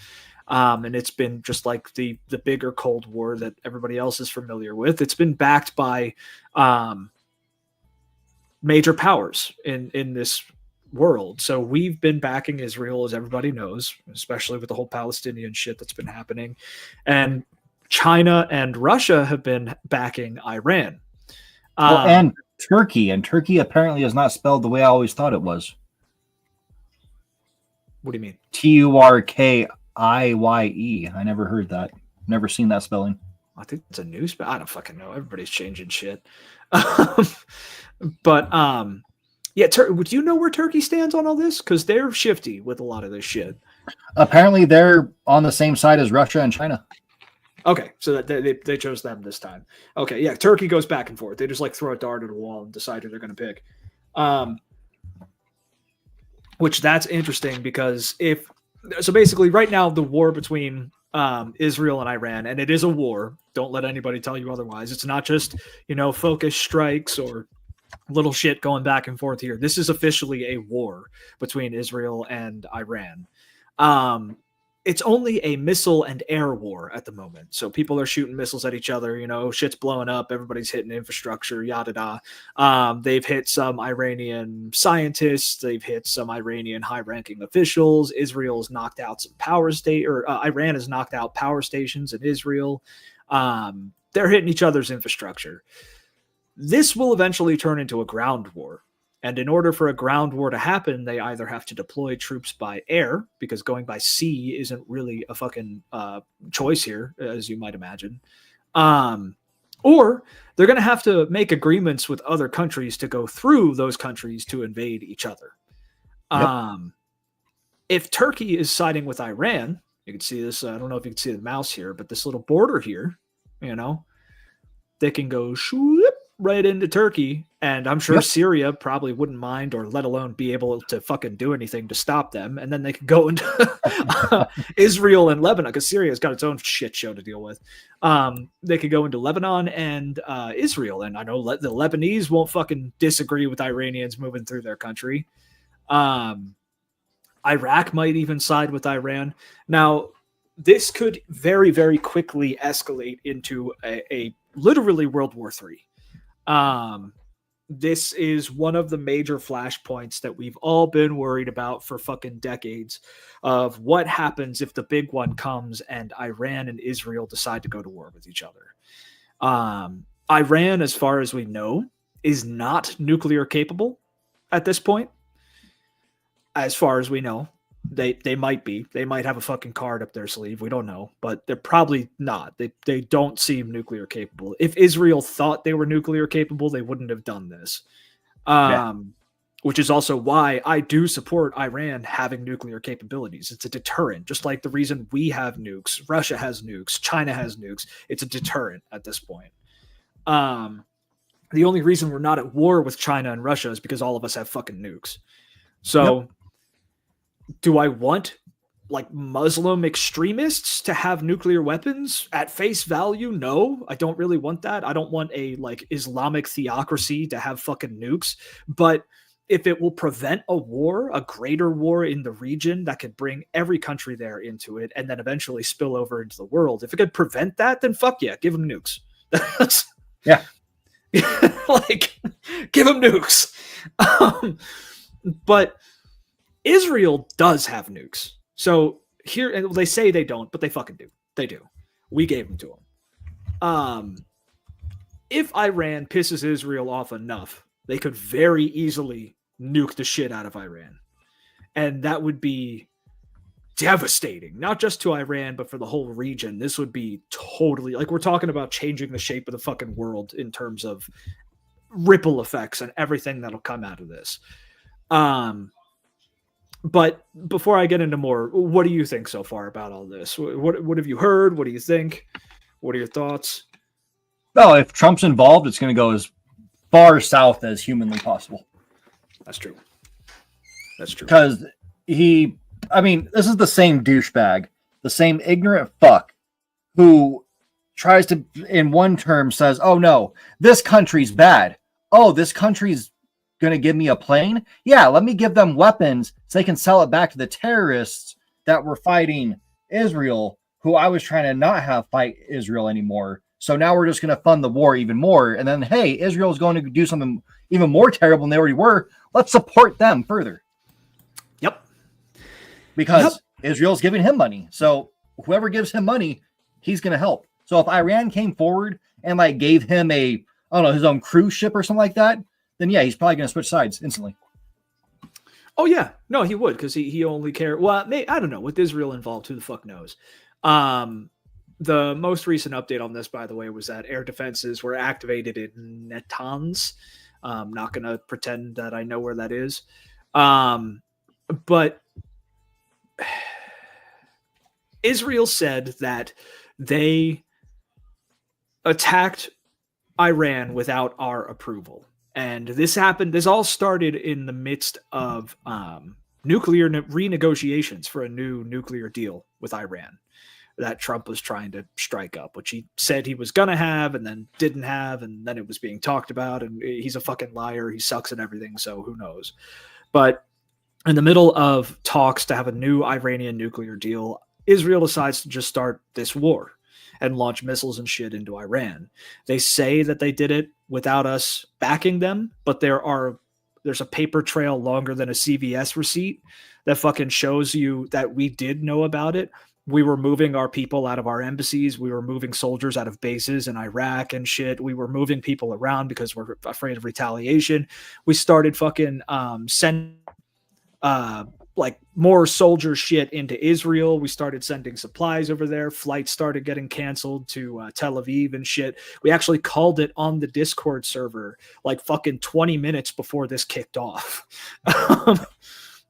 And it's been just like the bigger Cold War that everybody else is familiar with. It's been backed by major powers in this world. So we've been backing Israel, as everybody knows, especially with the whole Palestinian shit that's been happening. And China and Russia have been backing Iran. And Turkey. And Turkey apparently is not spelled the way I always thought it was. What do you mean? Turkiye. I never heard that. Never seen that spelling. I think it's a new spell. I don't fucking know. Everybody's changing shit. But yeah, do you know where Turkey stands on all this? Because they're shifty with a lot of this shit. Apparently, they're on the same side as Russia and China. Okay, so that they chose them this time. Okay, yeah, Turkey goes back and forth. They just like throw a dart at a wall and decide who they're going to pick. Which that's interesting because so basically right now the war between Israel and Iran, and it is a war. Don't let anybody tell you otherwise. It's not just, focus strikes or little shit going back and forth here. This is officially a war between Israel and Iran. It's only a missile and air war at the moment. So people are shooting missiles at each other, shit's blowing up. Everybody's hitting infrastructure, yada da. They've hit some Iranian scientists. They've hit some Iranian high-ranking officials. Israel's knocked out some Iran has knocked out power stations in Israel. They're hitting each other's infrastructure. This will eventually turn into a ground war. And in order for a ground war to happen, they either have to deploy troops by air, because going by sea isn't really a fucking choice here, as you might imagine. Or they're going to have to make agreements with other countries to go through those countries to invade each other. Yep. If Turkey is siding with Iran, you can see this. I don't know if you can see the mouse here, but this little border here, they can go shoop right into Turkey, and I'm sure Syria probably wouldn't mind, or let alone be able to fucking do anything to stop them. And then they could go into Israel and Lebanon, because Syria's got its own shit show to deal with. They could go into Lebanon and Israel, and I know the Lebanese won't fucking disagree with Iranians moving through their country. Iraq might even side with Iran. Now, this could very, very quickly escalate into a literally World War III. This is one of the major flashpoints that we've all been worried about for fucking decades, of what happens if the big one comes and Iran and Israel decide to go to war with each other. Iran, as far as we know, is not nuclear capable at this point. As far as we know, they might be. They might have a fucking card up their sleeve. We don't know, but they're probably not. They don't seem nuclear capable. If Israel thought they were nuclear capable, they wouldn't have done this. Which is also why I do support Iran having nuclear capabilities. It's a deterrent, just like the reason we have nukes, Russia has nukes, China has nukes. It's a deterrent at this point. The only reason we're not at war with China and Russia is because all of us have fucking nukes. So do I want like Muslim extremists to have nuclear weapons at face value? No, I don't really want that. I don't want a like Islamic theocracy to have fucking nukes. But if it will prevent a war, a greater war in the region that could bring every country there into it and then eventually spill over into the world, if it could prevent that, then fuck yeah, give them nukes. Yeah. Like, give them nukes. But Israel does have nukes. So here, and they say they don't, but they fucking do. They do. We gave them to them. If Iran pisses Israel off enough, they could very easily nuke the shit out of Iran. And that would be devastating, not just to Iran, but for the whole region. This would be totally, like, we're talking about changing the shape of the fucking world in terms of ripple effects and everything that'll come out of this. But before I get into more, what do you think so far about all this? What have you heard? What do you think? What are your thoughts? Well, if Trump's involved, it's going to go as far south as humanly possible. That's true. That's true. Because this is the same douchebag, the same ignorant fuck who tries to, in one term, says, oh no, this country's bad. Oh, this country's going to give me a plane? Yeah, let me give them weapons so they can sell it back to the terrorists that were fighting Israel, who I was trying to not have fight Israel anymore. So now we're just going to fund the war even more. And then, hey, Israel's going to do something even more terrible than they already were. Let's support them further. Yep. Because Israel's giving him money. So whoever gives him money, he's going to help. So if Iran came forward and like gave him his own cruise ship or something like that, then yeah, he's probably going to switch sides instantly. Oh yeah, no, he would, because he only cared. Well, I don't know. With Israel involved, who the fuck knows? The most recent update on this, by the way, was that air defenses were activated in Natanz. I'm not going to pretend that I know where that is, but Israel said that they attacked Iran without our approval. And this all started in the midst of nuclear renegotiations for a new nuclear deal with Iran that Trump was trying to strike up, which he said he was going to have and then didn't have, and then it was being talked about, and he's a fucking liar. He sucks at everything, so who knows. But in the middle of talks to have a new Iranian nuclear deal, Israel decides to just start this war and launch missiles and shit into Iran. They say that they did it without us backing them, but there's a paper trail longer than a CVS receipt that fucking shows you that we did know about it. We were moving our people out of our embassies. We were moving soldiers out of bases in Iraq and shit. We were moving people around because we're afraid of retaliation. We started fucking sending like more soldier shit into Israel. We started sending supplies over there. Flights started getting canceled to Tel Aviv and shit. We actually called it on the Discord server like fucking 20 minutes before this kicked off.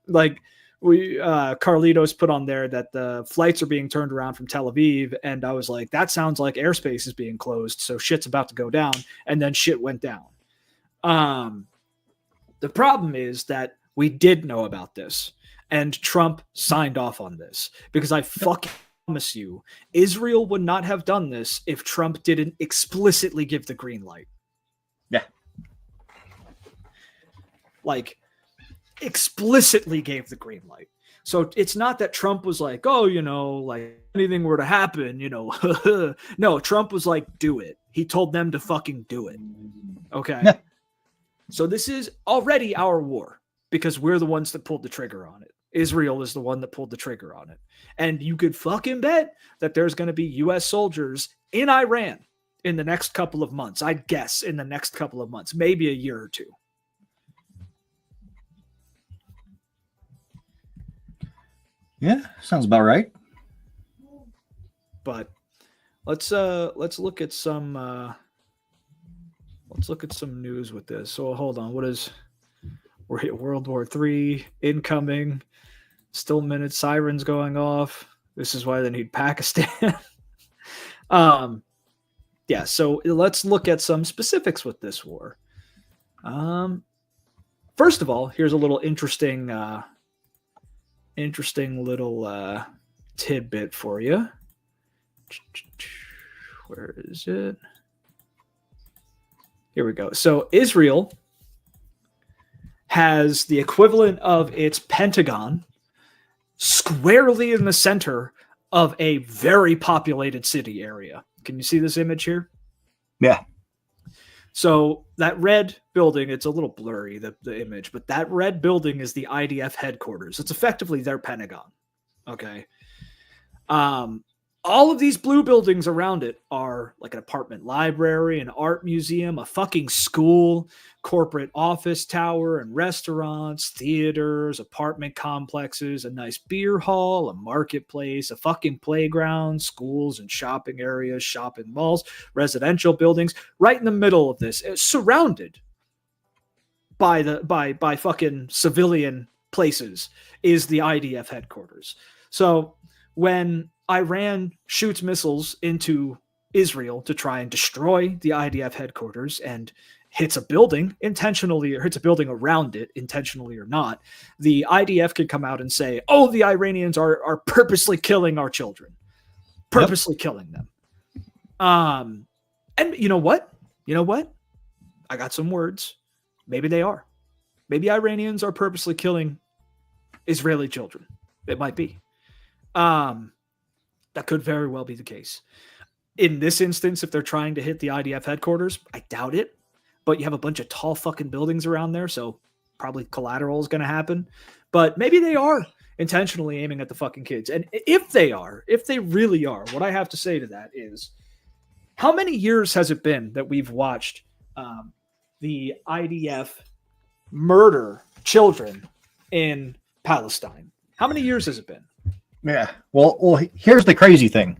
Like Carlitos put on there that the flights are being turned around from Tel Aviv. And I was like, that sounds like airspace is being closed. So shit's about to go down. And then shit went down. The problem is that we did know about this. And Trump signed off on this, because I fucking promise you, Israel would not have done this if Trump didn't explicitly give the green light. Yeah. Like, explicitly gave the green light. So it's not that Trump was like, oh, like anything were to happen, No, Trump was like, do it. He told them to fucking do it. Okay. Yeah. So this is already our war, because we're the ones that pulled the trigger on it. Israel is the one that pulled the trigger on it. And you could fucking bet that there's going to be U.S. soldiers in Iran in the next couple of months. I'd guess in the next couple of months, maybe a year or two. Yeah, sounds about right. But let's look at some news with this. So hold on, we're at World War III incoming. Still minutes, sirens going off. This is why they need Pakistan. Yeah, yeah, so let's look at some specifics with this war. First of all, here's a little interesting little tidbit for you. Where is it? Here we go. So Israel has the equivalent of its Pentagon squarely in the center of a very populated city area. Can you see this image here? Yeah. So that red building, it's a little blurry, the image, but that red building is the IDF headquarters. It's effectively their Pentagon. Okay. All of these blue buildings around it are like an apartment library, an art museum, a fucking school, corporate office tower, and restaurants, theaters, apartment complexes, a nice beer hall, a marketplace, a fucking playground, schools and shopping areas, shopping malls, residential buildings. Right in the middle of this, surrounded by fucking civilian places, is the IDF headquarters. So when Iran shoots missiles into Israel to try and destroy the IDF headquarters and hits a building intentionally or hits a building around it intentionally or not, the IDF can come out and say, oh, the Iranians are purposely killing our children, purposely killing them. And you know what? I got some words. Maybe they are. Maybe Iranians are purposely killing Israeli children. It might be. That could very well be the case. In this instance, if they're trying to hit the IDF headquarters, I doubt it. But you have a bunch of tall fucking buildings around there, so probably collateral is going to happen. But maybe they are intentionally aiming at the fucking kids. And if they really are, what I have to say to that is, how many years has it been that we've watched the IDF murder children in Palestine? How many years has it been? Yeah. Well, here's the crazy thing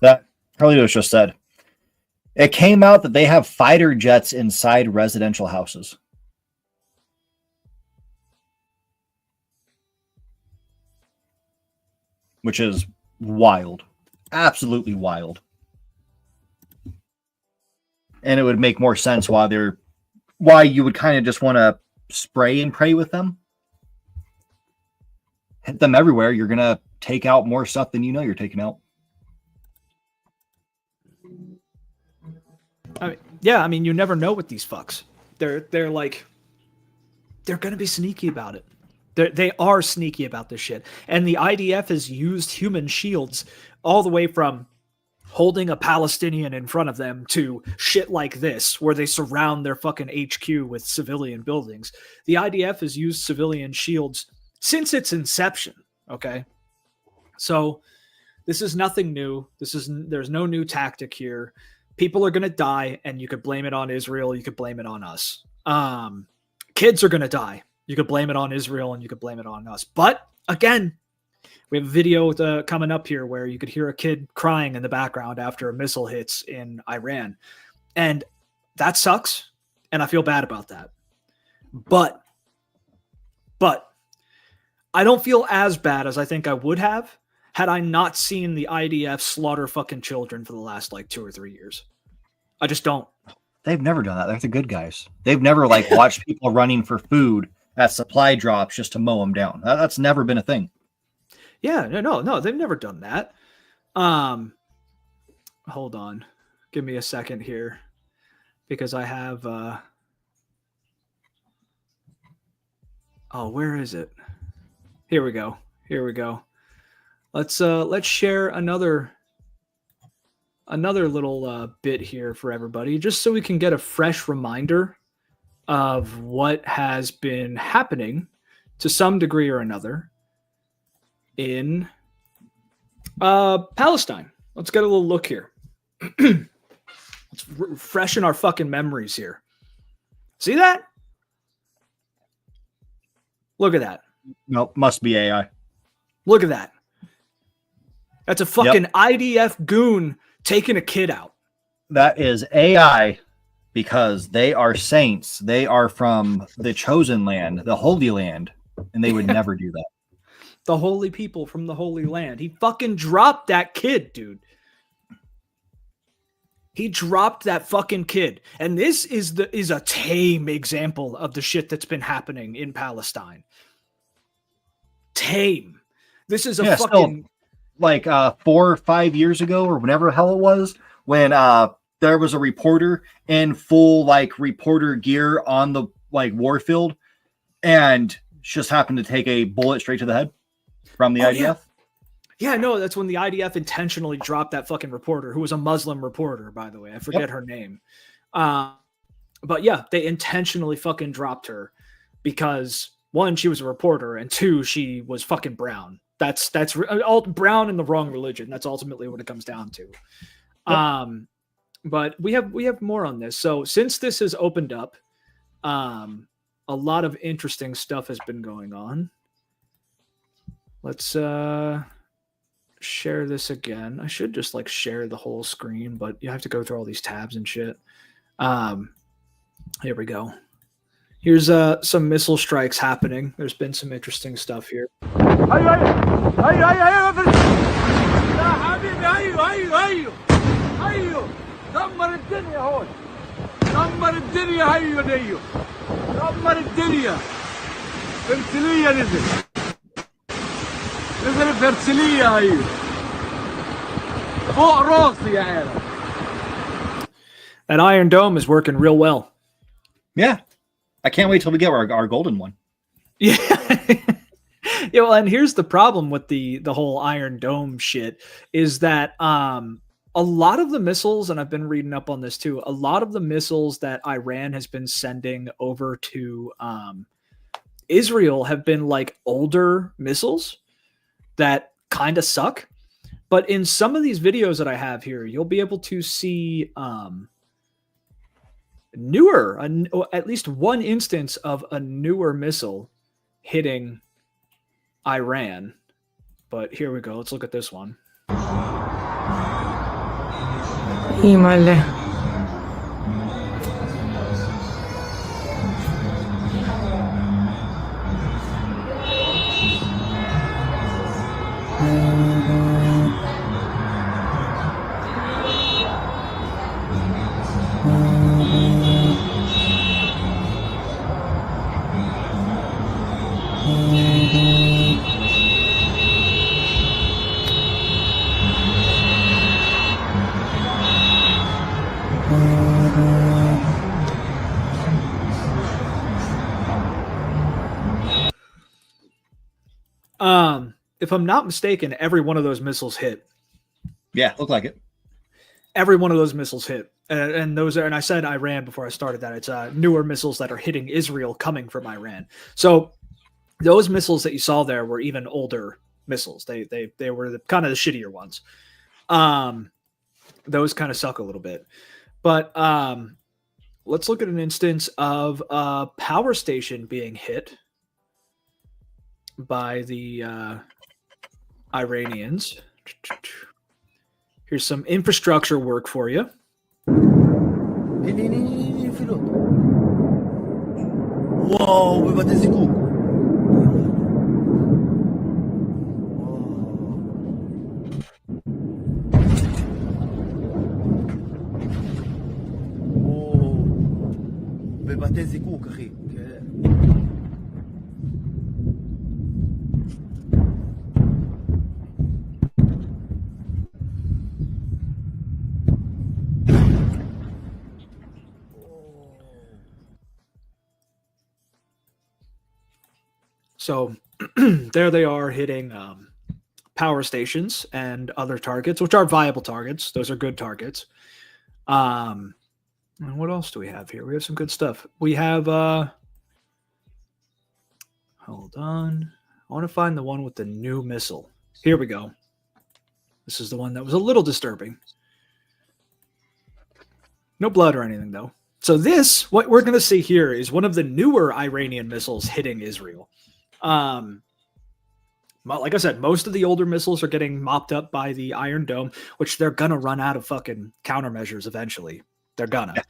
that Carlitos just said. It came out that they have fighter jets inside residential houses. Which is wild. Absolutely wild. And it would make more sense why you would kind of just want to spray and pray with them. Hit them everywhere. You're going to take out more stuff than you know you're taking out. I mean, you never know with these fucks. They're going to be sneaky about it. They are sneaky about this shit. And the IDF has used human shields all the way from holding a Palestinian in front of them to shit like this, where they surround their fucking HQ with civilian buildings. The IDF has used civilian shields since its inception. Okay. So this is nothing new. There's no new tactic here. People are going to die, and you could blame it on Israel. You could blame it on us. Kids are going to die. You could blame it on Israel, and you could blame it on us. But again, we have a video coming up here where you could hear a kid crying in the background after a missile hits in Iran. And that sucks, and I feel bad about that. But I don't feel as bad as I think I would have had I not seen the IDF slaughter fucking children for the last 2 or 3 years. I just don't. They've never done that. They're the good guys. They've never watched people running for food at supply drops just to mow them down. That's never been a thing. Yeah, no, they've never done that. Hold on. Give me a second here because I have where is it? Here we go. Let's share another little bit here for everybody, just so we can get a fresh reminder of what has been happening to some degree or another in Palestine. Let's get a little look here. Let's freshen our fucking memories here. See that? Look at that. Nope, must be AI. Look at that. That's a fucking IDF goon taking a kid out. That is AI because they are saints. They are from the chosen land, the Holy Land, and they would never do that. The holy people from the Holy Land. He fucking dropped that kid, dude. He dropped that fucking kid. And this is a tame example of the shit that's been happening in Palestine. Tame. This is a fucking... Still, like 4 or 5 years ago or whenever the hell it was, when there was a reporter in full like reporter gear on the like war field and just happened to take a bullet straight to the head from the IDF. Yeah, no, that's when the IDF intentionally dropped that fucking reporter, who was a Muslim reporter, by the way. I forget her name. But yeah, they intentionally fucking dropped her because, one, she was a reporter, and two, she was fucking brown. That's all brown in the wrong religion. That's ultimately what it comes down to. Yep. But we have more on this. So since this has opened up, a lot of interesting stuff has been going on. Let's share this again. I should just like share the whole screen, but you have to go through all these tabs and shit. Here we go. Here's some missile strikes happening. There's been some interesting stuff here. That Iron Dome is working real well. Yeah. I can't wait till we get our golden one. Yeah. Yeah, well, and here's the problem with the whole Iron Dome shit is that a lot of the missiles, and I've been reading up on this too, a lot of the missiles that Iran has been sending over to Israel have been like older missiles that kind of suck. But in some of these videos that I have here, you'll be able to see newer, at least one instance of a newer missile hitting Iran. But here we go. Let's look at this one. If I'm not mistaken, every one of those missiles hit. Yeah, looked like it. Every one of those missiles hit. And those are, and I said Iran before I started that. It's newer missiles that are hitting Israel coming from Iran. So those missiles that you saw there were even older missiles. They were the kind of the shittier ones. Those kind of suck a little bit. But let's look at an instance of a power station being hit by the Iranians. Here's some infrastructure work for you. Wow, we bater esse cu. Vai bater esse cu, Carri. So there they are hitting power stations and other targets, which are viable targets. Those are good targets. And what else do we have here? We have some good stuff. We have, hold on. I want to find the one with the new missile. Here we go. This is the one that was a little disturbing. No blood or anything, though. So this, what we're going to see here is one of the newer Iranian missiles hitting Israel. Like I said, most of the older missiles are getting mopped up by the Iron Dome, which they're gonna run out of fucking countermeasures eventually. They're gonna.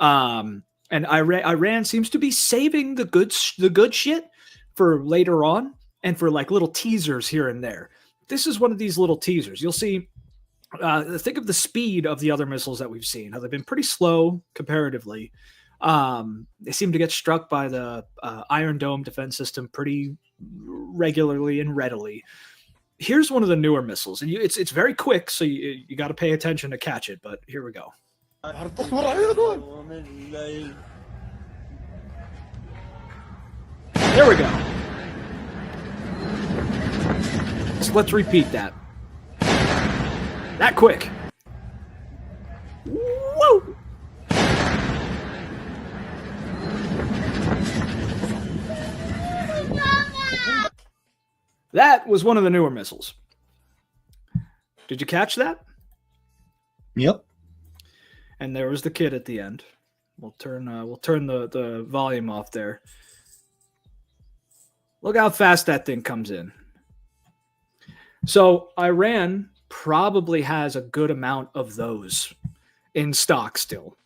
And Iran seems to be saving the good shit for later on and for like little teasers here and there. This is one of these little teasers. You'll see think of the speed of the other missiles that we've seen. How they've been pretty slow comparatively. They seem to get struck by the Iron Dome defense system pretty regularly and readily. Here's one of the newer missiles, and it's very quick, so you got to pay attention to catch it. But here we go. There we go. So let's repeat that. That quick. Woo! That was one of the newer missiles. Did you catch that? Yep. And there was the kid at the end. We'll turn the volume off there. Look how fast that thing comes in. So Iran probably has a good amount of those in stock still.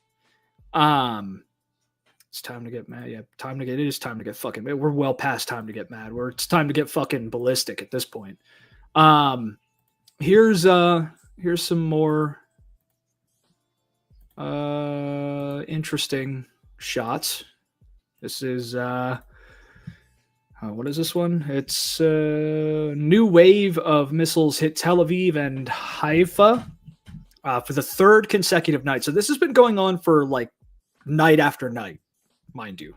It's time to get mad. Yeah, it is time to get fucking mad. We're well past time to get mad. It's time to get fucking ballistic at this point. Here's some more interesting shots. This is what is this one? It's a new wave of missiles hit Tel Aviv and Haifa for the third consecutive night. So this has been going on for like night after night, mind you.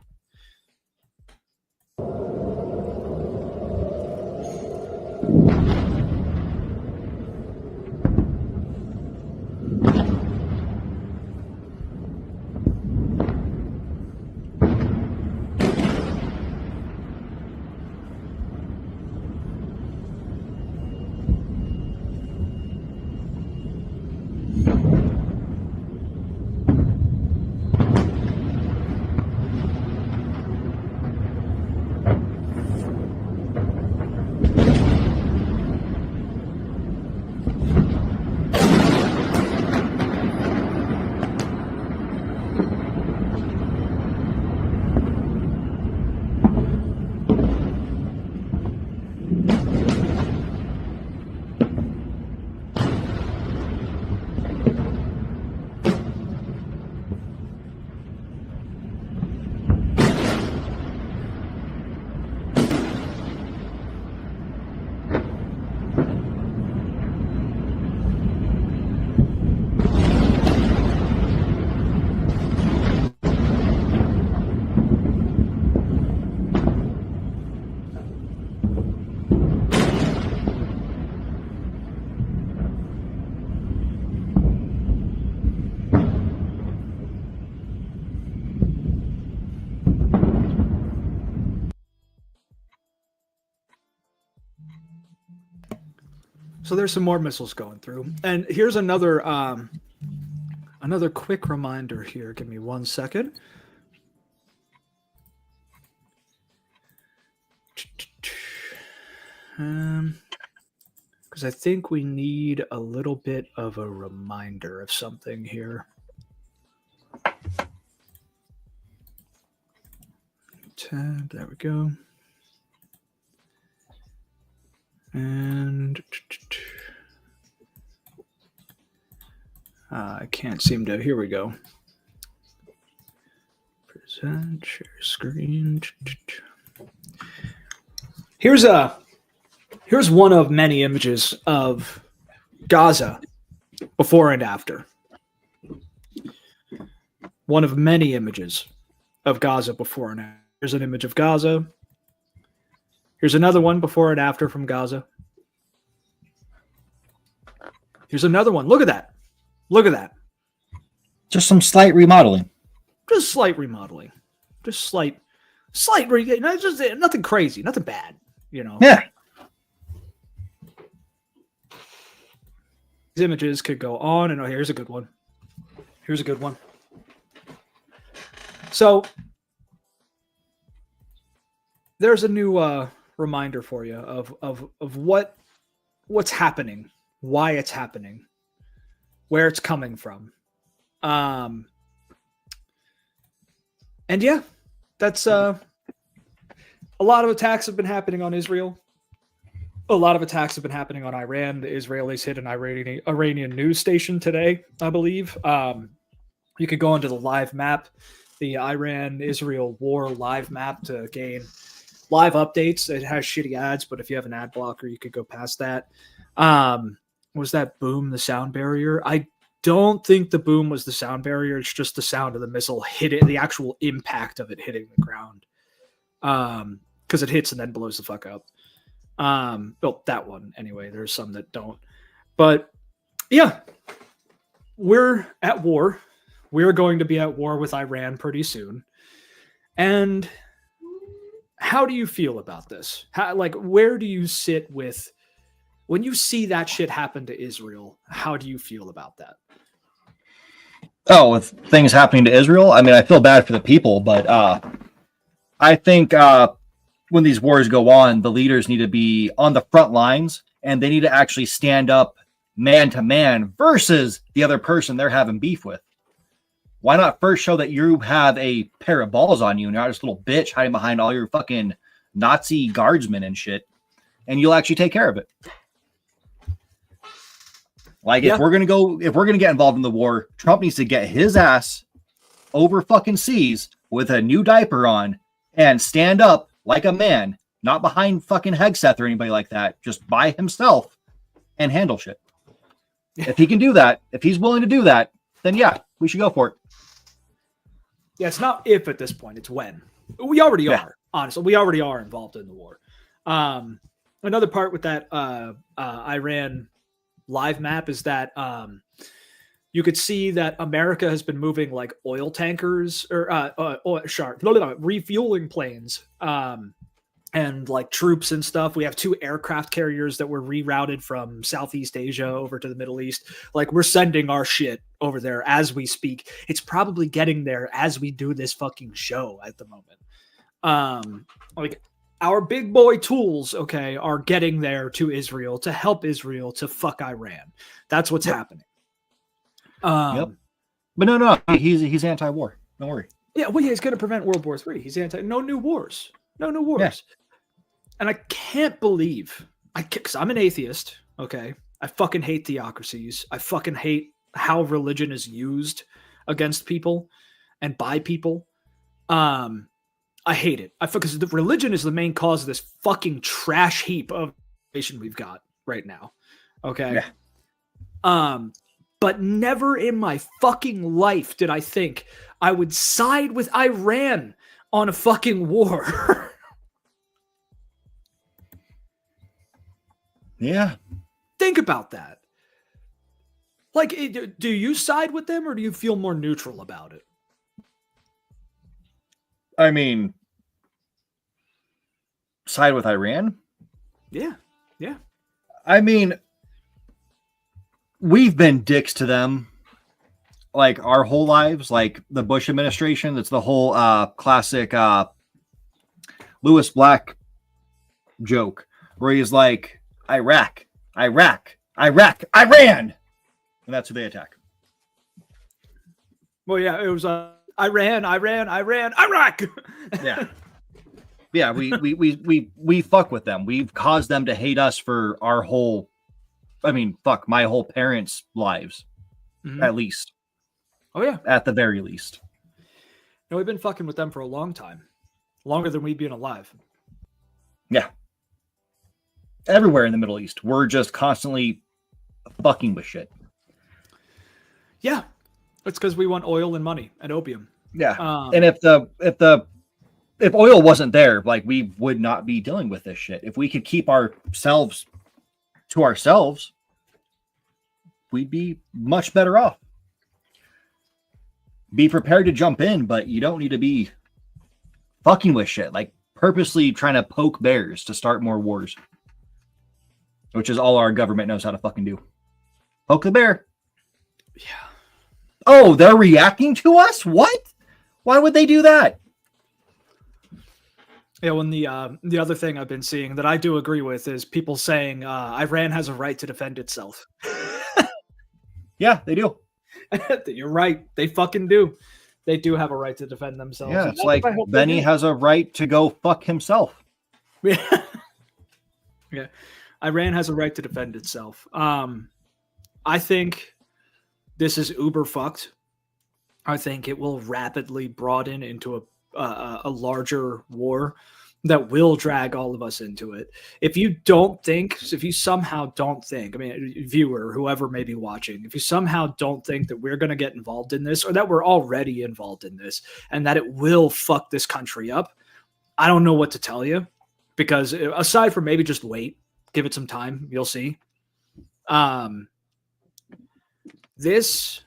So there's some more missiles going through. And here's another quick reminder here. Give me 1 second. Because I think we need a little bit of a reminder of something here. Tab, there we go. And I can't seem to. Here we go. Present, share screen. Here's one of many images of Gaza before and after. One of many images of Gaza before and after. Here's an image of Gaza. Here's another one before and after from Gaza. Here's another one. Look at that. Look at that. Just some slight remodeling. Just slight remodeling. Just slight, just nothing crazy, nothing bad, you know. Yeah. These images could go on and here's a good one. Here's a good one. So there's a new reminder for you of what's happening, why it's happening, where it's coming from. And yeah, that's a lot of attacks have been happening on Israel a lot of attacks have been happening on Iran. The Israelis hit an Iranian news station today, I believe. You could go onto the live map, the Iran-Israel war live map, to gain live updates. It has shitty ads, but if you have an ad blocker, you could go past that. Was that boom the sound barrier? I don't think the boom was the sound barrier. It's just the sound of the missile hitting, the actual impact of it hitting the ground. Because it hits and then blows the fuck up. Well, that one anyway. There's some that don't. But yeah, we're at war. We're going to be at war with Iran pretty soon. And how do you feel about this? Where do you sit with when you see that shit happen to Israel? How do you feel about that? Oh, with things happening to Israel, I mean, I feel bad for the people, but I think when these wars go on, the leaders need to be on the front lines, and they need to actually stand up man to man versus the other person they're having beef with. Why not first show that you have a pair of balls on you and you're not just a little bitch hiding behind all your fucking Nazi guardsmen and shit, and you'll actually take care of it. If we're gonna get involved in the war, Trump needs to get his ass over fucking seas with a new diaper on and stand up like a man, not behind fucking Hegseth or anybody like that, just by himself and handle shit. If he can do that, if he's willing to do that, then yeah, we should go for it. Yeah, it's not if at this point, it's when. We already are, honestly. We already are involved in the war. Another part with that Iran live map is that you could see that America has been moving like oil tankers or refueling planes and like troops and stuff. We have 2 aircraft carriers that were rerouted from Southeast Asia over to the Middle East. Like, we're sending our shit over there as we speak. It's probably getting there as we do this fucking show at the moment. Like, our big boy tools, okay, are getting there to Israel to help Israel to fuck Iran. That's what's happening. But no, he's anti-war. Don't worry. Yeah, well, he's going to prevent World War III. He's no new wars. No new wars. Yeah. And I can't believe, because I'm an atheist, okay? I fucking hate theocracies. I fucking hate how religion is used against people and by people. I hate it. Because the religion is the main cause of this fucking trash heap of nation we've got right now. Okay? Yeah. But never in my fucking life did I think I would side with Iran on a fucking war. Yeah. Think about that. Like, do you side with them or do you feel more neutral about it? I mean, side with Iran? Yeah. Yeah. I mean, we've been dicks to them like our whole lives, like the Bush administration. That's the whole classic Lewis Black joke where he's like, Iraq, Iran. And that's who they attack. Well, yeah, it was Iran, Iraq. Yeah. Yeah, we fuck with them. We've caused them to hate us for our whole, my whole parents' lives, at least. Oh, yeah. At the very least. No, we've been fucking with them for a long time. Longer than we've been alive. Yeah. Everywhere in the Middle East, we're just constantly fucking with shit. Yeah. It's because we want oil and money and opium. Yeah. And if oil wasn't there, like, we would not be dealing with this shit. If we could keep ourselves to ourselves, we'd be much better off. Be prepared to jump in, but you don't need to be fucking with shit, like purposely trying to poke bears to start more wars, which is all our government knows how to fucking do. Poke the bear. Yeah. Oh, they're reacting to us? What? Why would they do that? Yeah, when the other thing I've been seeing that I do agree with is people saying Iran has a right to defend itself. Yeah, they do. You're right. They fucking do. They do have a right to defend themselves. Yeah, it's like Benny has a right to go fuck himself. Yeah. Yeah. Iran has a right to defend itself. I think this is uber fucked. I think it will rapidly broaden into a larger war that will drag all of us into it. If you somehow don't think, I mean, viewer, whoever may be watching, if you somehow don't think that we're going to get involved in this or that we're already involved in this and that it will fuck this country up, I don't know what to tell you, because aside from maybe just wait, give it some time, you'll see. This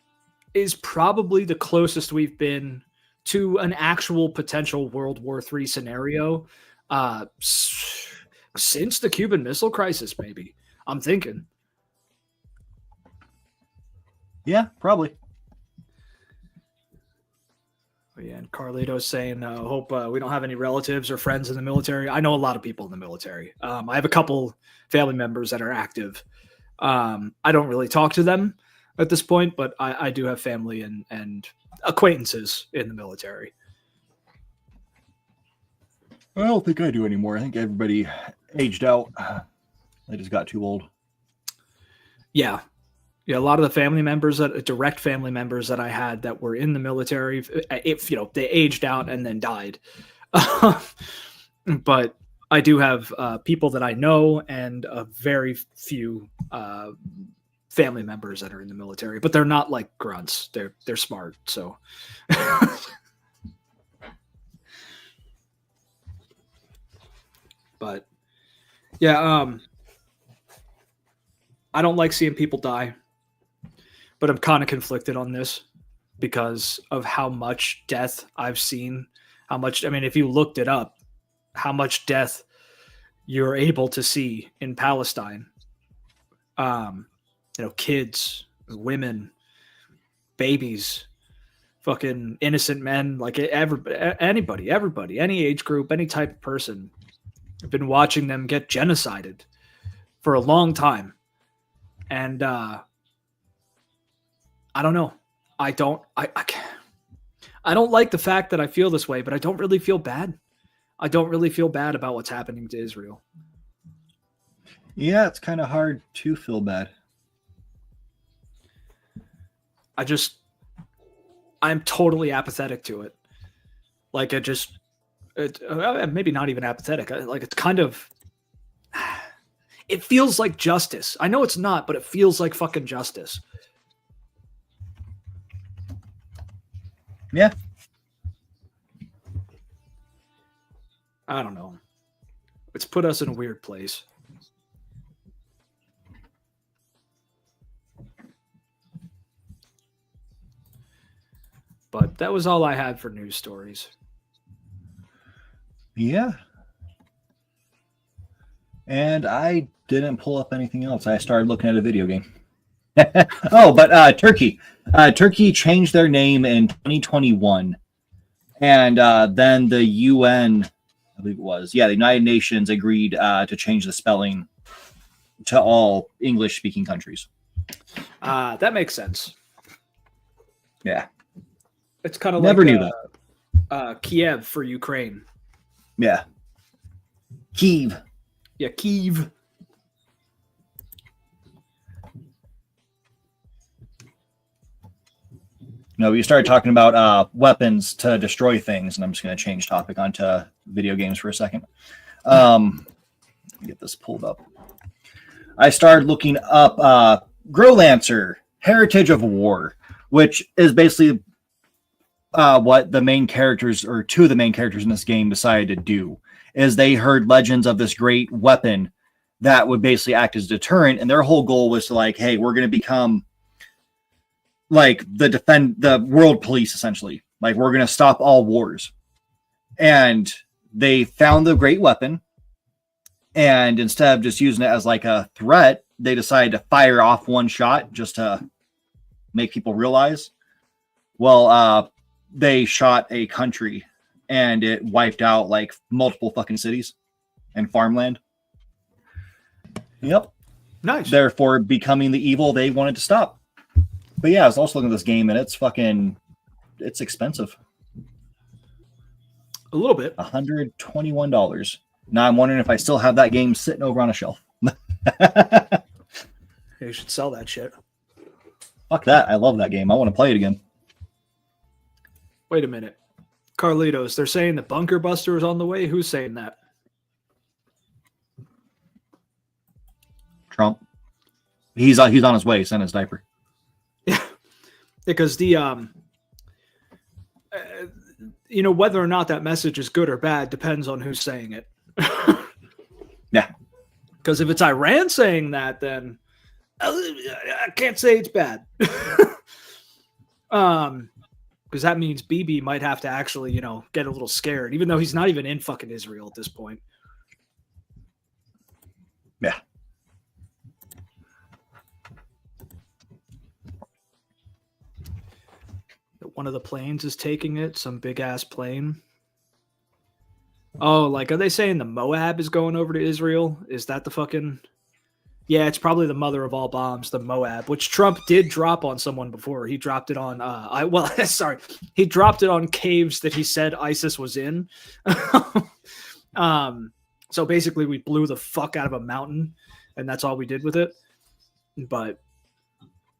is probably the closest we've been to an actual potential World War III scenario since the Cuban Missile Crisis, maybe. I'm thinking. Yeah, probably. Yeah, and Carlito's saying, hope we don't have any relatives or friends in the military. I know a lot of people in the military. I have a couple family members that are active. I don't really talk to them at this point, but I do have family and acquaintances in the military. I don't think I do anymore. I think everybody aged out. They just got too old. Yeah. Yeah, a lot of the direct family members that I had that were in the military, they aged out and then died. But I do have people that I know and a very few family members that are in the military, but they're not like grunts. They're smart. So, but yeah, I don't like seeing people die. But I'm kind of conflicted on this because of how much death I've seen. If you looked it up, how much death you're able to see in Palestine. Kids, women, babies, fucking innocent men, like everybody, any age group, any type of person. I've been watching them get genocided for a long time. And, I don't know. I don't like the fact that I feel this way, but I don't really feel bad. I don't really feel bad about what's happening to Israel. Yeah, it's kind of hard to feel bad. I'm totally apathetic to it. Like maybe not even apathetic. It's kind of, it feels like justice. I know it's not, but it feels like fucking justice. Yeah. I don't know. It's put us in a weird place. But that was all I had for news stories. Yeah. And I didn't pull up anything else. I started looking at a video game. But Turkey. Turkey changed their name in 2021. And then the UN, I believe it was, the United Nations agreed to change the spelling to all English-speaking countries. That makes sense. Yeah. It's kind of Never like knew that. Kiev for Ukraine. Yeah. Kiev. Yeah, Kiev. No, we started talking about weapons to destroy things, and I'm just going to change topic onto video games for a second. Get this pulled up. I started looking up Growlancer, Heritage of War, which is basically what the main characters, or two of the main characters in this game, decided to do. Is they heard legends of this great weapon that would basically act as a deterrent, and their whole goal was to hey, we're going to become like the world police, essentially. Like, we're going to stop all wars. And they found the great weapon, and instead of just using it as a threat, they decided to fire off one shot just to make people realize. Well, they shot a country, and it wiped out multiple fucking cities and farmland. Yep. Nice. Therefore becoming the evil they wanted to stop. But yeah, I was also looking at this game, and it's expensive. A little bit. $121. Now I'm wondering if I still have that game sitting over on a shelf. You should sell that shit. Fuck that. I love that game. I want to play it again. Wait a minute. Carlitos, they're saying the Bunker Buster is on the way? Who's saying that? Trump. He's on his way. Send his diaper. Yeah. Because the whether or not that message is good or bad depends on who's saying it. Yeah. Because if it's Iran saying that, then I can't say it's bad. Because that means BB might have to actually, get a little scared, even though he's not even in fucking Israel at this point. Yeah. One of the planes is taking it, some big ass plane. Oh, like, are they saying the Moab is going over to Israel? Is that the fucking... Yeah, it's probably the mother of all bombs, the Moab, which Trump did drop on someone before. He dropped it on, he dropped it on caves that he said ISIS was in. So basically we blew the fuck out of a mountain, and that's all we did with it. But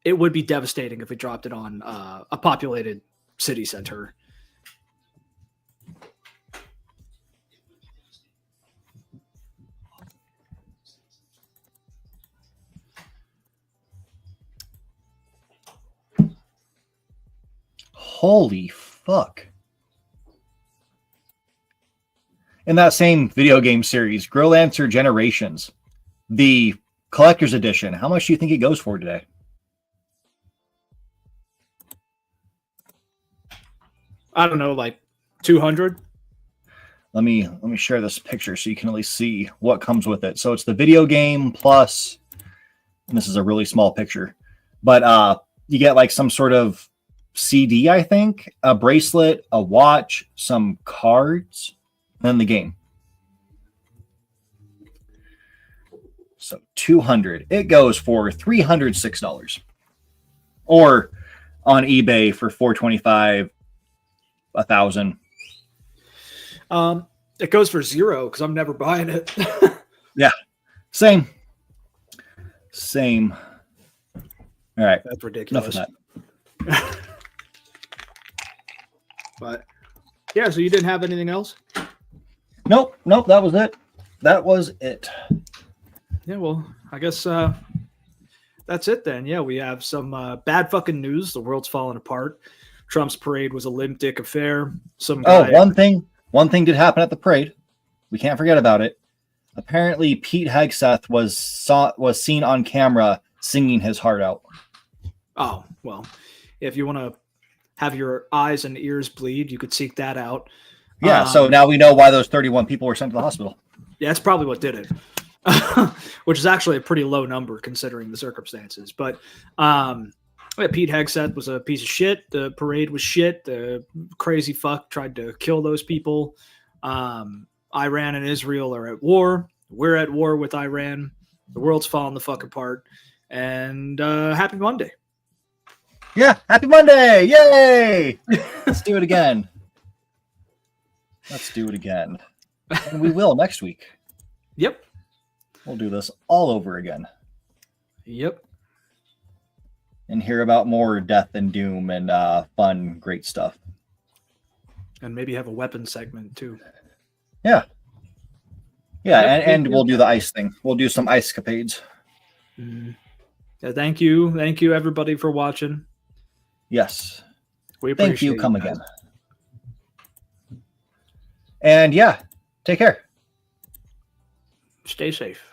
it would be devastating if we dropped it on a populated city center. Holy fuck. In that same video game series, Grill Answer Generations, the collector's edition, how much do you think it goes for today? I don't know, like 200. Let me share this picture so you can at least see what comes with it. So it's the video game plus, and this is a really small picture, but you get like some sort of CD, I think, a bracelet, a watch, some cards, and then the game. So 200. It goes for $306. Or on eBay for $425, $1,000. It goes for $0 because I'm never buying it. Yeah. Same. All right. That's ridiculous. Enough of that. But yeah, so you didn't have anything else? Nope. That was it. Yeah, well, I guess that's it then. Yeah, we have some bad fucking news. The world's falling apart. Trump's parade was a limp dick affair. One thing did happen at the parade. We can't forget about it. Apparently, Pete Hegseth was seen on camera singing his heart out. Oh, well, if you want to have your eyes and ears bleed, you could seek that out. Yeah, so now we know why those 31 people were sent to the hospital. Yeah, that's probably what did it, which is actually a pretty low number considering the circumstances. But Pete Hegseth was a piece of shit. The parade was shit. The crazy fuck tried to kill those people. Iran and Israel are at war. We're at war with Iran. The world's falling the fuck apart. And happy Monday. Yeah, happy Monday! Yay! Let's do it again. And we will next week. Yep. We'll do this all over again. Yep. And hear about more death and doom and fun, great stuff. And maybe have a weapon segment too. Yeah. Yeah, and we'll do the ice thing. We'll do some ICEscapades. Yeah, thank you everybody for watching. Yes. We appreciate Thank you. Come guys. again. And yeah, take care. Stay safe.